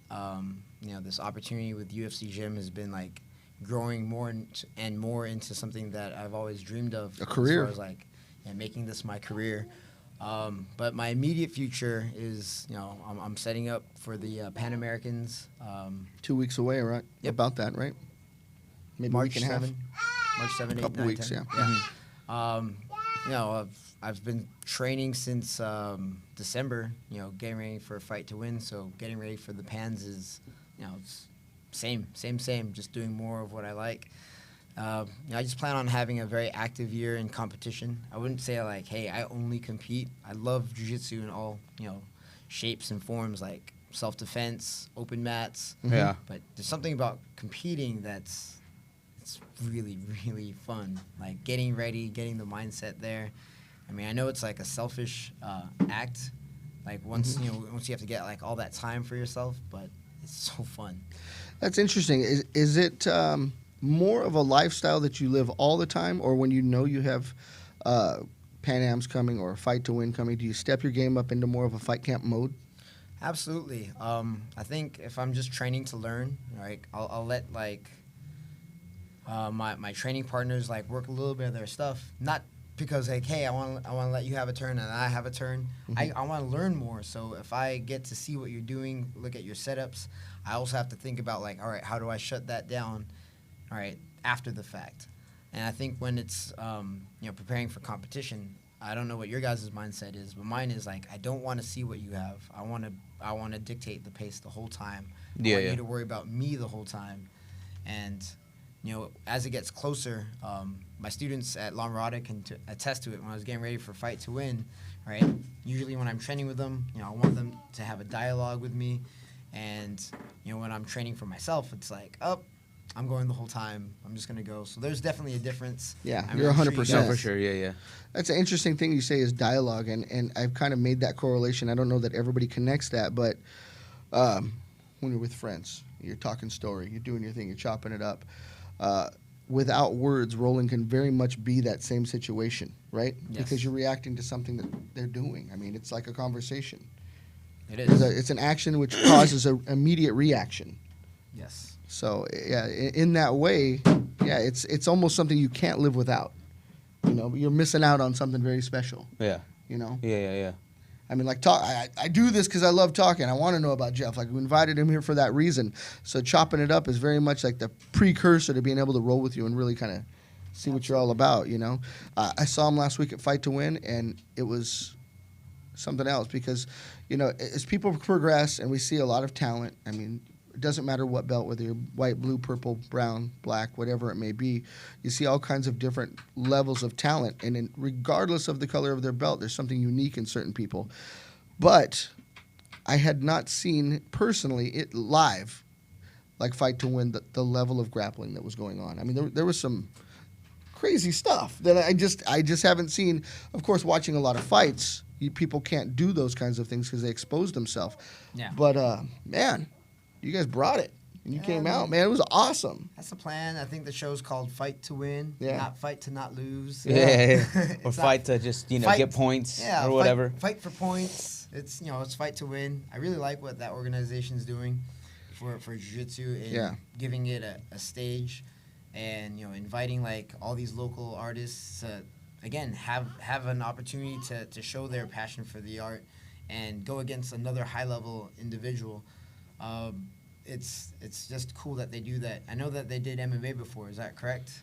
Speaker 2: this opportunity with UFC Gym has been like growing more and more into something that I've always dreamed of.
Speaker 3: A career.
Speaker 2: As far as like making this my career. But my immediate future is I'm setting up for the Pan Americans.
Speaker 3: 2 weeks away, right?
Speaker 2: Yep.
Speaker 3: About that, right? Maybe
Speaker 2: March
Speaker 3: a week and a half.
Speaker 2: 7, March 7, 8,
Speaker 3: Couple
Speaker 2: 9,
Speaker 3: weeks,
Speaker 2: 10. I've been training since December, getting ready for a fight to win. So getting ready for the Pans is, it's same, just doing more of what I like. I just plan on having a very active year in competition. I wouldn't say like, hey, I only compete. I love Jiu Jitsu in all, shapes and forms, like self-defense, open mats.
Speaker 4: Yeah.
Speaker 2: But there's something about competing it's really, really fun. Like getting ready, getting the mindset there. I mean, I know it's like a selfish act. Like once once you have to get like all that time for yourself, but it's so fun.
Speaker 3: That's interesting. Is it more of a lifestyle that you live all the time, or when you have Pan Am's coming or a fight to win coming, do you step your game up into more of a fight camp mode?
Speaker 2: Absolutely. I think if I'm just training to learn, like I'll let like my training partners like work a little bit of their stuff, not because like, hey, I want to let you have a turn and I have a turn. I want to learn more. So if I get to see what you're doing, look at your setups, I also have to think about like, all right, how do I shut that down? All right, after the fact. And I think when it's preparing for competition, I don't know what your guys' mindset is, but mine is like I don't want to see what you have. I want to dictate the pace the whole time. I want you to worry about me the whole time. And as it gets closer, my students at La Mirada can attest to it. When I was getting ready for Fight to Win, right? Usually when I'm training with them, I want them to have a dialogue with me. And when I'm training for myself, it's like, I'm going the whole time. I'm just going to go. So there's definitely a difference.
Speaker 3: Yeah,
Speaker 2: I mean,
Speaker 3: you're
Speaker 2: I'm sure
Speaker 3: 100%.
Speaker 2: you
Speaker 4: No,
Speaker 2: guys-
Speaker 4: for sure. Yeah.
Speaker 3: That's an interesting thing you say is dialogue, and I've kind of made that correlation. I don't know that everybody connects that, but when you're with friends, you're talking story, you're doing your thing, you're chopping it up. Without words, rolling can very much be that same situation, right?
Speaker 2: Yes.
Speaker 3: Because you're reacting to something that they're doing. I mean, it's like a conversation.
Speaker 2: It is.
Speaker 3: It's an action which causes an immediate reaction.
Speaker 2: Yes.
Speaker 3: So yeah, in that way, yeah, it's almost something you can't live without. You're missing out on something very special.
Speaker 4: Yeah.
Speaker 3: Yeah.
Speaker 4: Yeah.
Speaker 3: I mean, like, I do this because I love talking. I want to know about Jeff. Like, we invited him here for that reason. So chopping it up is very much like the precursor to being able to roll with you and really kind of see what you're all about, you know. I saw him last week at Fight to Win, and it was something else because, you know, as people progress and we see a lot of talent, I mean, it doesn't matter what belt, whether you're white, blue, purple, brown, black, whatever it may be. You see all kinds of different levels of talent. And regardless of the color of their belt, there's something unique in certain people. But I had not seen personally it live, like Fight to Win, the level of grappling that was going on. I mean, there was some crazy stuff that I just haven't seen. Of course, watching a lot of fights, people can't do those kinds of things because they expose themselves.
Speaker 2: Yeah.
Speaker 3: But, man, you guys brought it. And you came out, man. It was awesome.
Speaker 2: That's the plan. I think the show's called Fight to Win, not Fight to not lose.
Speaker 4: Yeah. Or
Speaker 2: It's
Speaker 4: fight to just,
Speaker 2: fight-
Speaker 4: get points
Speaker 2: Yeah,
Speaker 4: or whatever.
Speaker 2: Fight for points. It's it's Fight to Win. I really like what that organization's doing for jiu-jitsu and giving it a stage, and inviting like all these local artists to again have an opportunity to show their passion for the art and go against another high level individual. It's just cool that they do that. I know that they did MMA before. Is that correct?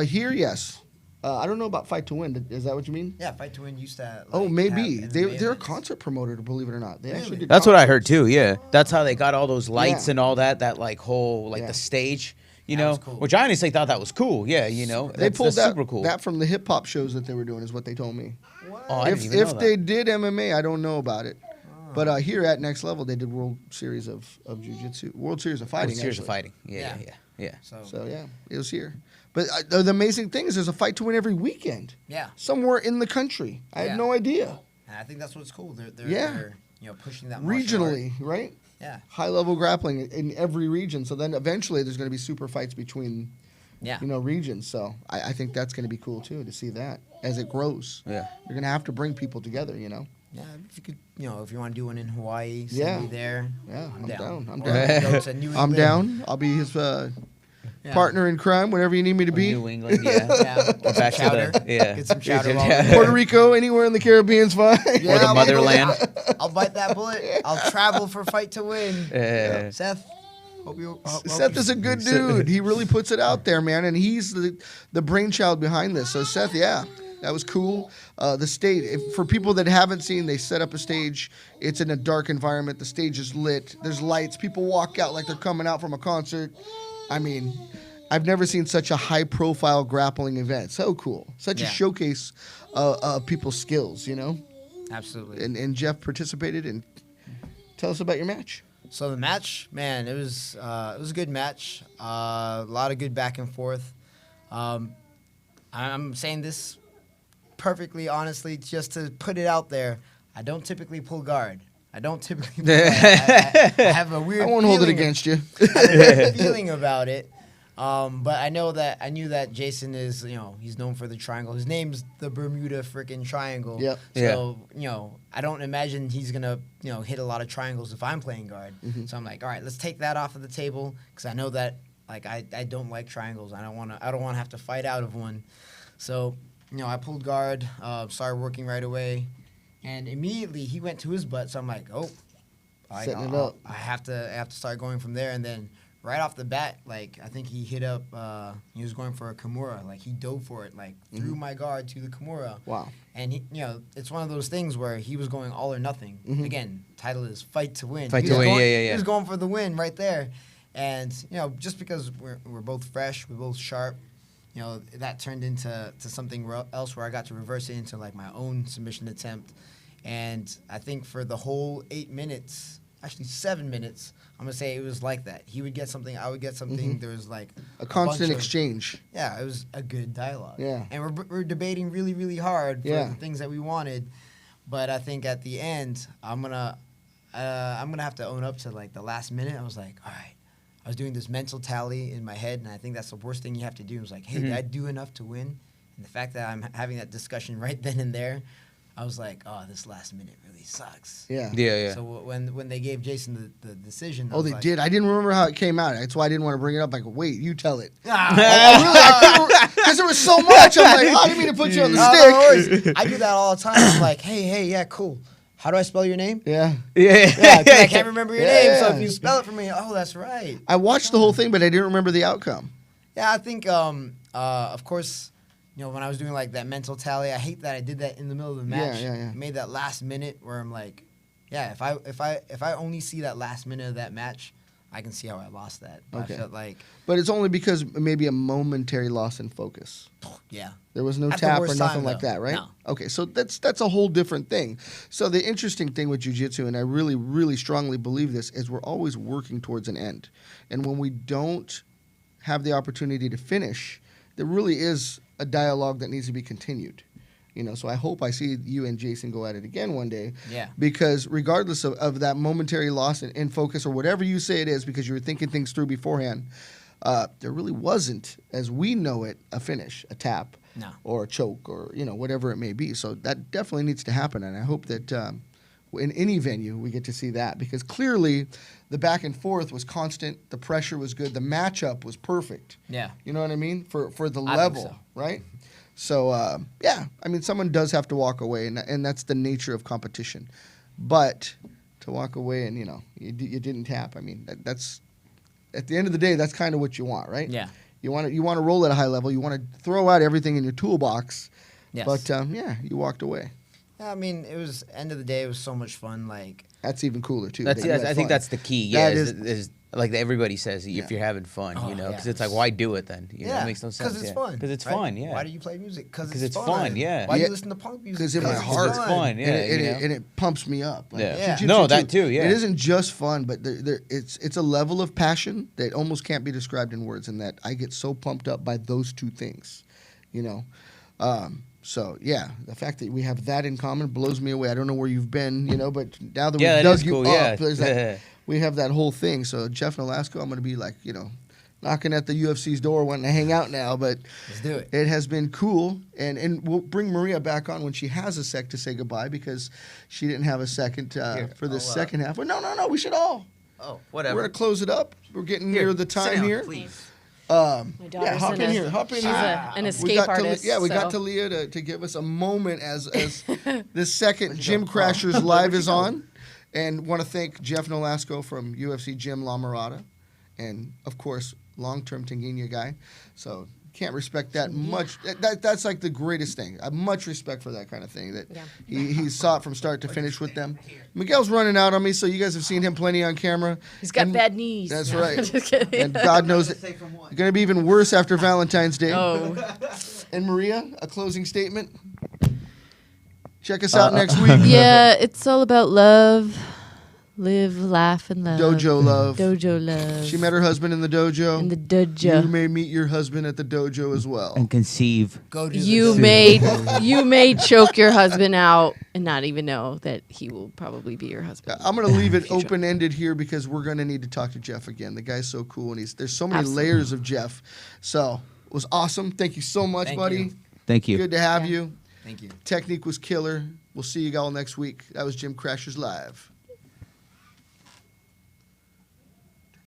Speaker 3: Here, yes. I don't know about Fight to Win. Is that what you mean?
Speaker 2: Yeah, Fight to Win used to.
Speaker 3: Maybe
Speaker 2: have
Speaker 3: they're
Speaker 2: MMA
Speaker 3: a
Speaker 2: events.
Speaker 3: concert promoter, believe it or not. They
Speaker 2: Really?
Speaker 3: actually did.
Speaker 4: That's what I heard
Speaker 3: concerts.
Speaker 4: too. Yeah, that's how they got all those lights
Speaker 3: Yeah.
Speaker 4: and all that. That like whole the stage,
Speaker 2: That was cool.
Speaker 4: which I honestly thought that was cool. Yeah,
Speaker 3: They pulled that
Speaker 4: super cool.
Speaker 3: that from the hip hop shows that they were doing, is what they told me.
Speaker 4: Oh, I didn't even
Speaker 3: If
Speaker 4: know
Speaker 3: they
Speaker 4: that.
Speaker 3: did MMA, I don't know about it. But here at Next Level, they did World Series of Jiu-Jitsu, World Series of Fighting.
Speaker 4: World Series of
Speaker 3: actually.
Speaker 4: Fighting. Yeah.
Speaker 3: So yeah, it was here. But the amazing thing is, there's a Fight to Win every weekend,
Speaker 2: Yeah,
Speaker 3: somewhere in the country. I had no idea.
Speaker 2: and I think that's what's cool. They're pushing that martial
Speaker 3: Regionally, right?
Speaker 2: art. Yeah,
Speaker 3: High level grappling in every region. So then eventually, there's going to be super fights between
Speaker 2: yeah.
Speaker 3: regions. So I think that's going to be cool too, to see that as it grows.
Speaker 4: Yeah.
Speaker 3: You're going to have to bring people together.
Speaker 2: Yeah, if you could, if you want to do one in Hawaii, send
Speaker 3: Yeah.
Speaker 2: me there.
Speaker 3: Yeah, I'm down. I'm
Speaker 2: Or
Speaker 3: down.
Speaker 2: go to New
Speaker 3: I'm
Speaker 2: England.
Speaker 3: down. I'll be his
Speaker 2: Yeah.
Speaker 3: partner in crime, whatever you need me to be.
Speaker 4: New England. Yeah.
Speaker 2: Yeah,
Speaker 4: Go back to
Speaker 2: chowder.
Speaker 4: the
Speaker 2: Get some chowder while
Speaker 4: Yeah.
Speaker 2: we're
Speaker 3: Puerto Rico, anywhere in the Caribbean's fine.
Speaker 2: Yeah,
Speaker 4: Or the
Speaker 2: I'll-
Speaker 4: motherland.
Speaker 2: I'll bite that bullet. I'll travel for Fight to Win.
Speaker 4: Yeah.
Speaker 2: Seth, hope you.
Speaker 3: Seth is a good dude. He really puts it out there, man, and he's the brainchild behind this. So Seth, yeah, that was cool. The stage, for people that haven't seen, they set up a stage. It's in a dark environment. The stage is lit. There's lights. People walk out like they're coming out from a concert. I mean, I've never seen such a high-profile grappling event. So cool. Such a showcase of people's skills,
Speaker 2: Absolutely.
Speaker 3: And Jeff participated. And tell us about your match.
Speaker 2: So the match, man, it was a good match. A lot of good back and forth. I'm saying this perfectly honestly, just to put it out there. I don't typically pull guard. I don't typically. Pull guard. I have a weird.
Speaker 3: I won't hold it
Speaker 2: feeling-
Speaker 3: against you.
Speaker 2: I have a weird feeling about it. But I knew that Jason is, he's known for the triangle. His name's the Bermuda freaking Triangle.
Speaker 3: Yep.
Speaker 2: So, I don't imagine he's going to, hit a lot of triangles if I'm playing guard.
Speaker 3: Mm-hmm.
Speaker 2: So I'm like, all right, let's take that off of the table because I know that, like, I don't like triangles. I don't want to have to fight out of one. So, I pulled guard, started working right away. And immediately he went to his butt. So I'm like, oh,
Speaker 3: Setting it up.
Speaker 2: I have to start going from there. And then right off the bat, like, I think he hit up, he was going for a Kimura. Like, he dove for it, like, threw my guard to the Kimura.
Speaker 3: Wow.
Speaker 2: And, he, it's one of those things where he was going all or nothing. Again, title is Fight to Win.
Speaker 4: Fight
Speaker 2: He
Speaker 4: to
Speaker 2: was
Speaker 4: win,
Speaker 2: going-
Speaker 4: yeah.
Speaker 2: He was going for the win right there. And, just because we're both fresh, we're both sharp, that turned into something else where I got to reverse it into, like, my own submission attempt. And I think for the whole 8 minutes, actually 7 minutes, I'm going to say it was like that. He would get something, I would get something. There was like
Speaker 3: A constant
Speaker 2: bunch of-
Speaker 3: exchange.
Speaker 2: Yeah, it was a good dialogue.
Speaker 3: Yeah.
Speaker 2: And we're debating really, really hard for
Speaker 3: Yeah.
Speaker 2: the things that we wanted. But I think at the end, I'm gonna have to own up to, like, the last minute. I was like, all right. I was doing this mental tally in my head, and I think that's the worst thing you have to do. I was like, hey, did I do enough to win? And the fact that I'm having that discussion right then and there, I was like, oh, this last minute really sucks.
Speaker 3: Yeah.
Speaker 4: Yeah.
Speaker 2: So when they gave Jason the decision, I
Speaker 3: Oh,
Speaker 2: was
Speaker 3: they
Speaker 2: like,
Speaker 3: did. I didn't remember how it came out. That's why I didn't want to bring it up. Like, wait, you tell it.
Speaker 2: Ah,
Speaker 3: Because there was so much. I'm like, oh, I didn't mean to put you on the
Speaker 2: no,
Speaker 3: stick.
Speaker 2: no worries. I do that all the time. I'm like, hey, yeah, cool. how do I spell your name?
Speaker 3: Yeah.
Speaker 4: Yeah.
Speaker 2: Yeah, 'cause I can't remember your name. So
Speaker 3: Yeah.
Speaker 2: if you spell it for me, oh, that's right.
Speaker 3: I watched the whole thing, but I didn't remember the outcome.
Speaker 2: Yeah, I think, of course, you know, when I was doing like that mental tally, I hate that I did that in the middle of the match.
Speaker 3: Yeah.
Speaker 2: Made that last minute where I'm like, yeah, if I only see that last minute of that match, I can see how I lost that.
Speaker 3: Okay.
Speaker 2: I felt like,
Speaker 3: But it's only because maybe a momentary loss in focus.
Speaker 2: yeah.
Speaker 3: There was no
Speaker 2: At the
Speaker 3: tap or
Speaker 2: worst
Speaker 3: nothing
Speaker 2: time,
Speaker 3: like
Speaker 2: though.
Speaker 3: that, right?
Speaker 2: No.
Speaker 3: Okay, so that's a whole different thing. So the interesting thing with jiu-jitsu, and I really, really strongly believe this, is we're always working towards an end. And when we don't have the opportunity to finish, there really is a dialogue that needs to be continued. You know, so I hope I see you and Jason go at it again one day.
Speaker 2: Yeah.
Speaker 3: Because regardless of that momentary loss in focus or whatever you say it is, because you were thinking things through beforehand, there really wasn't, as we know it, a finish, a tap,
Speaker 2: No.
Speaker 3: or a choke, or you know whatever it may be. So that definitely needs to happen, and I hope that in any venue we get to see that, because clearly the back and forth was constant, the pressure was good, the matchup was perfect.
Speaker 2: Yeah.
Speaker 3: You know what I mean? For the
Speaker 2: I think
Speaker 3: level,
Speaker 2: so.
Speaker 3: right? So, yeah, I mean, someone does have to walk away, and that's the nature of competition. But to walk away and, you know, you didn't tap, I mean, that's, at the end of the day, that's kind of what you want, right?
Speaker 2: Yeah.
Speaker 3: You want to roll at a high level. You want to throw out everything in your toolbox.
Speaker 2: Yes.
Speaker 3: But, yeah, you walked away.
Speaker 2: Yeah, I mean, it was, end of the day, it was so much fun. Like,
Speaker 3: That's even cooler, too.
Speaker 4: That's
Speaker 3: that you had
Speaker 4: I think
Speaker 3: fun.
Speaker 4: that's the key. Yeah,
Speaker 3: That
Speaker 4: is like everybody says,
Speaker 3: Yeah.
Speaker 4: if you're having fun,
Speaker 2: Oh,
Speaker 4: you know,
Speaker 2: yeah.
Speaker 4: because it's like, why do it then? You know,
Speaker 2: yeah,
Speaker 4: it makes no sense.
Speaker 2: Because it's
Speaker 4: yeah.
Speaker 2: fun.
Speaker 4: Because it's
Speaker 2: right?
Speaker 4: fun. Yeah.
Speaker 2: Why do you play music? Because
Speaker 4: 'Cause it's fun, yeah.
Speaker 2: Why do
Speaker 3: Yeah.
Speaker 2: you listen to punk music?
Speaker 3: Because in my heart,
Speaker 4: it's fun. Yeah.
Speaker 3: and,
Speaker 4: you know?
Speaker 3: and it pumps me up. Like,
Speaker 4: Yeah.
Speaker 2: Yeah.
Speaker 3: jiu-jitsu
Speaker 4: No, that too, yeah.
Speaker 3: It isn't just fun, but it's a level of passion that almost can't be described in words. And that I get so pumped up by those two things, you know. So yeah, the fact that we have that in common blows me away. I don't know where you've been, you know, but now that
Speaker 4: Yeah,
Speaker 3: we've
Speaker 4: that
Speaker 3: dug
Speaker 4: is
Speaker 3: you
Speaker 4: cool,
Speaker 3: up,
Speaker 4: yeah.
Speaker 3: there's that, we have that whole thing. So Jeff Nolasco, I'm going to be like, you know, knocking at the UFC's door, wanting to hang out now. But
Speaker 2: Let's do it.
Speaker 3: it has been cool, and we'll bring Maria back on when she has a sec to say goodbye, because she didn't have a second for the second half. Well, no, we should all.
Speaker 4: Oh,
Speaker 3: We're gonna close it up. We're getting near the
Speaker 4: sit
Speaker 3: time
Speaker 4: down,
Speaker 3: here.
Speaker 4: please.
Speaker 1: My
Speaker 3: Yeah,
Speaker 1: daughter's
Speaker 3: hop in here.
Speaker 1: She's
Speaker 3: here.
Speaker 1: an
Speaker 3: We
Speaker 1: escape
Speaker 3: got
Speaker 1: artist.
Speaker 3: we got
Speaker 1: so-
Speaker 3: Talia to give us a moment as this second Gym Crashers Live is on. And want to thank Jeff Nolasco from UFC Gym La Mirada. And, of course, long-term Tanguina guy. So can't respect that much. That's like the greatest thing. I have much respect for that kind of thing. That
Speaker 1: Yeah.
Speaker 3: he saw it from start to finish with them. Miguel's running out on me, so you guys have seen him plenty on camera.
Speaker 1: He's got
Speaker 3: And-
Speaker 1: bad knees.
Speaker 3: That's
Speaker 1: No,
Speaker 3: right.
Speaker 1: just kidding.
Speaker 3: And God knows it's going to be even worse after Valentine's Day.
Speaker 1: Oh,
Speaker 3: And Maria, a closing statement. Check us out next week.
Speaker 1: yeah, it's all about love. Live, laugh, and love.
Speaker 3: Dojo love.
Speaker 1: Dojo love.
Speaker 3: She met her husband in the dojo.
Speaker 1: in the dojo.
Speaker 3: You may meet your husband at the dojo as well.
Speaker 4: And conceive.
Speaker 2: Go do the
Speaker 1: You
Speaker 2: dojo.
Speaker 1: may choke your husband out and not even know that he will probably be your husband.
Speaker 3: I'm going to leave it open-ended here because we're going to need to talk to Jeff again. The guy's so cool, and there's so many
Speaker 1: Absolutely.
Speaker 3: layers of Jeff. So it was awesome. Thank you so much,
Speaker 2: Thank
Speaker 3: buddy.
Speaker 2: you.
Speaker 4: Thank you.
Speaker 3: Good to have
Speaker 1: Yeah.
Speaker 3: you.
Speaker 2: Thank you.
Speaker 3: Technique was killer. We'll see you all next week. That was Gym Crashers Live.